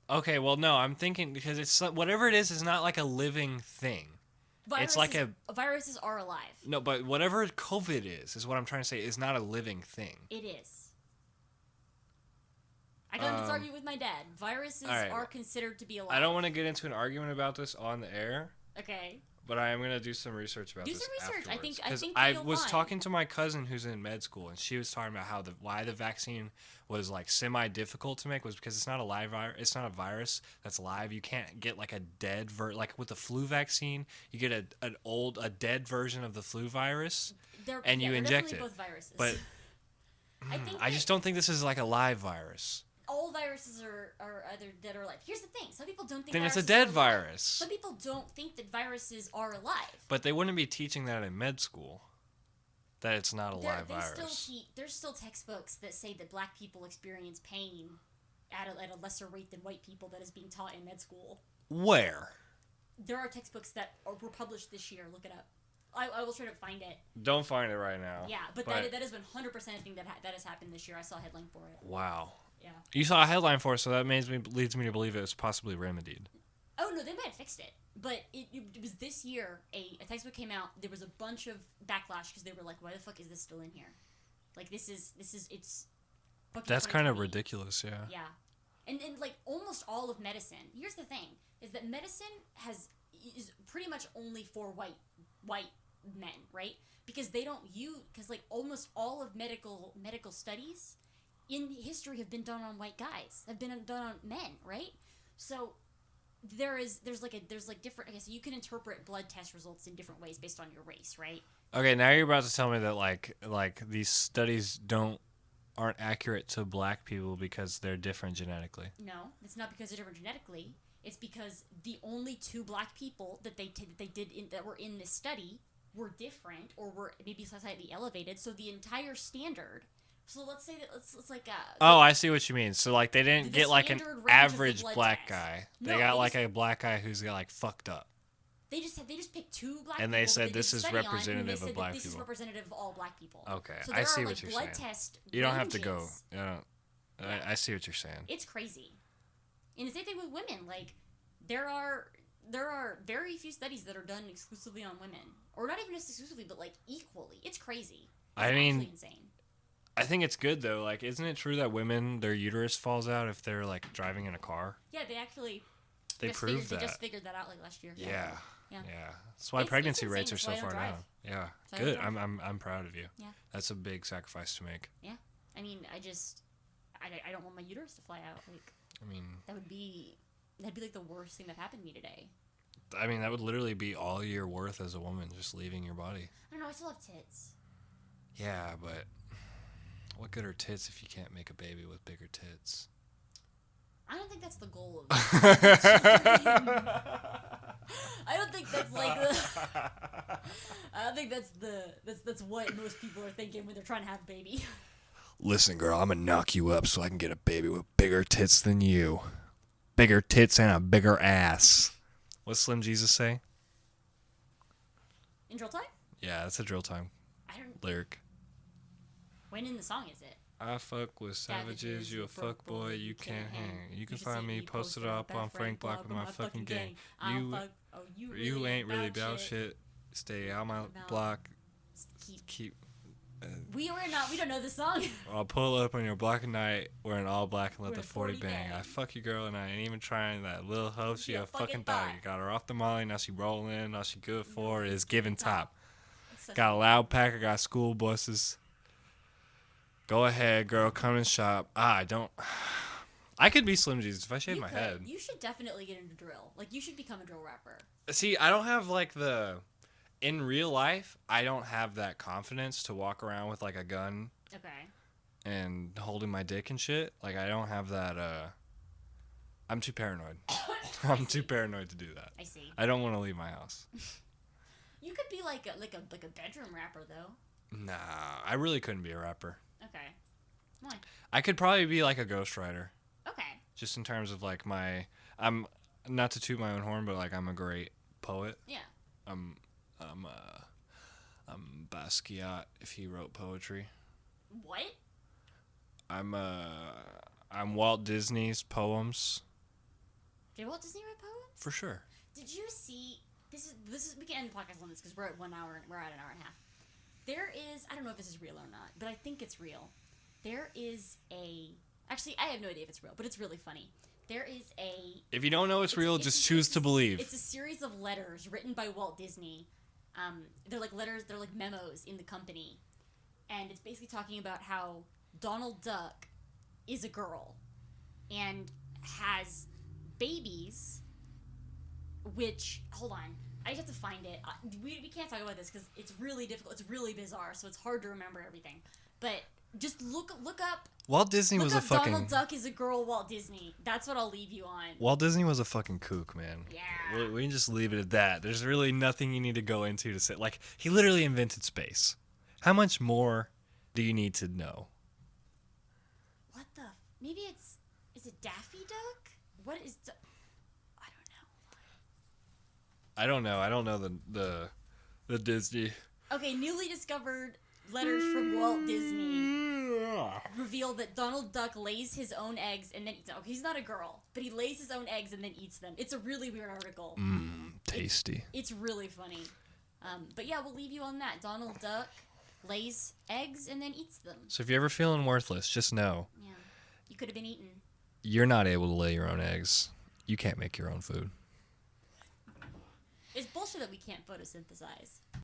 Okay, well, no, I'm thinking because it's whatever it is not like a living thing. It's like viruses are alive. No, but whatever COVID is what I'm trying to say is not a living thing. It is. I got into this argument with my dad. Viruses are considered to be alive. I don't want to get into an argument about this on the air. Okay. But I am going to do some research about this. Do some research. Afterwards. I think I was talking to my cousin who's in med school, and she was talking about how why the vaccine was like semi-difficult to make was because it's not a live virus. It's not a virus that's live. You can't get like a dead like with the flu vaccine, you get a dead version of the flu virus, and you inject it. Both viruses. But I just don't think this is like a live virus. All viruses are either dead or alive. Here's the thing: some people don't think. Then it's a viruses dead are alive. virus. Some people don't think that viruses are alive. But they wouldn't be teaching that in med school. That it's not a live virus. There's still textbooks that say that black people experience pain at a lesser rate than white people that is being taught in med school. Where? There are textbooks that were published this year. Look it up. I will try to find it. Don't find it right now. Yeah, but that has been 100% a thing that has happened this year. I saw a headline for it. Wow. Yeah. You saw a headline for it, so that leads me to believe it was possibly remedied. Oh, no, they might have fixed it. But it was this year, a textbook came out. There was a bunch of backlash because they were like, why the fuck is this still in here? Like, it's fucking That's kind of 2020. ridiculous, yeah. Yeah. And like, almost all of medicine, here's the thing, is that medicine is pretty much only for white men, right? Because they don't because like almost all of medical studies in history have been done on white guys, have been done on men, right? So there's different, I guess you can interpret blood test results in different ways based on your race, right? Okay, now you're about to tell me that like these studies aren't accurate to black people because they're different genetically. No, it's not because they're different genetically. It's because the only two black people that that were in this study were different or were maybe slightly elevated. So the entire standard. So let's say that it's like a. Oh, I see what you mean. So like they didn't get like an standard range of the average blood black test. guy. No, They got they like just- a black guy who's got like fucked up. They just picked two black And people. they that said did this the is study on, and representative they of said that black this is people. representative of all black people. Okay, So I there see are, what like, you're blood saying. test You don't have to go. ranges. I see what you're saying. It's crazy. And the same thing with women. Like, there are very few studies that are done exclusively on women, or not even just exclusively, but like equally. It's crazy. It's I mean, actually insane. I think it's good though. Like, isn't it true that women, their uterus falls out if they're like driving in a car? Yeah, they actually. They proved They that. just figured that out like last year. Yeah. Yeah. That's why It's pregnancy insane. rates are That's so why I don't far drive. down. Yeah. That's why I Good. don't drive. I'm proud of you. Yeah. That's a big sacrifice to make. Yeah. I mean, I don't want my uterus to fly out. Like, I mean, that'd be like the worst thing that happened to me today. that would literally be all your worth as a woman, just leaving your body. I don't know. I still have tits. Yeah, but what good are tits if you can't make a baby with bigger tits? I don't think that's the goal of. I don't think that's like the. I don't think that's what most people are thinking when they're trying to have a baby. Listen, girl, I'm gonna knock you up so I can get a baby with bigger tits than you. Bigger tits and a bigger ass. What's Slim Jesus say? In drill time? Yeah, that's a drill time I don't. lyric. When in the song is it? I fuck with savages, you a fuck boy, you can't hang. You can find me posted up on Frank Block with my fucking gang. You ain't really about shit. Stay out my block. Keep. We don't know this song. I'll pull up on your block at night wearing all black and let Wearing the 40 40 bang. bang. I fuck your girl and I ain't even trying that little hoe. She a fucking fucking thought. thought. You got her off the molly, now she rolling. All she good for is giving top. Such Got a loud pack, I got school buses. Go ahead, girl, come and shop. I could be Slim Jesus if I shaved my head. You should definitely get into drill. Like, you should become a drill rapper. See, I don't have like in real life, I don't have that confidence to walk around with like a gun Okay. and holding my dick and shit. Like, I don't have that, I'm too paranoid. I'm too paranoid to do that. I see. I don't want to leave my house. You could be like a bedroom rapper though. Nah, I really couldn't be a rapper. Okay. Why? I could probably be like a ghostwriter. Okay. Just in terms of like I'm not to toot my own horn, but like I'm a great poet. Yeah. I'm Basquiat if he wrote poetry. What? I'm Walt Disney's poems. Did Walt Disney write poems? For sure. Did you see? This is we can end the podcast on this because we're at 1 hour. We're at an hour and a half. There is, I don't know if this is real or not, but I think it's real. There is actually, I have no idea if it's real, but it's really funny. There is If you don't know it's real, just choose to believe. It's a series of letters written by Walt Disney. They're like letters, they're like memos in the company. And it's basically talking about how Donald Duck is a girl and has babies, which, hold on, I just have to find it. We can't talk about this because it's really difficult. It's really bizarre, so it's hard to remember everything. But just look up. Walt Disney was a fucking. Donald Duck is a girl. Walt Disney. That's what I'll leave you on. Walt Disney was a fucking kook, man. Yeah. We can just leave it at that. There's really nothing you need to go into to say. Like, he literally invented space. How much more do you need to know? What the? Maybe is it Daffy Duck? What is... I I don't know. I don't know the Disney. don't know. Okay, newly discovered letters from Walt Disney reveal that Donald Duck lays his own eggs and then eats them. Okay, he's not a girl, but he lays his own eggs and then eats them. It's a really weird article. Tasty. It's really funny. But yeah, we'll leave you on that. Donald Duck lays eggs and then eats them. So if you're ever feeling worthless, just know. Yeah. You could have been eaten. You're not able to lay your own eggs. You can't make your own food. It's bullshit that we can't photosynthesize.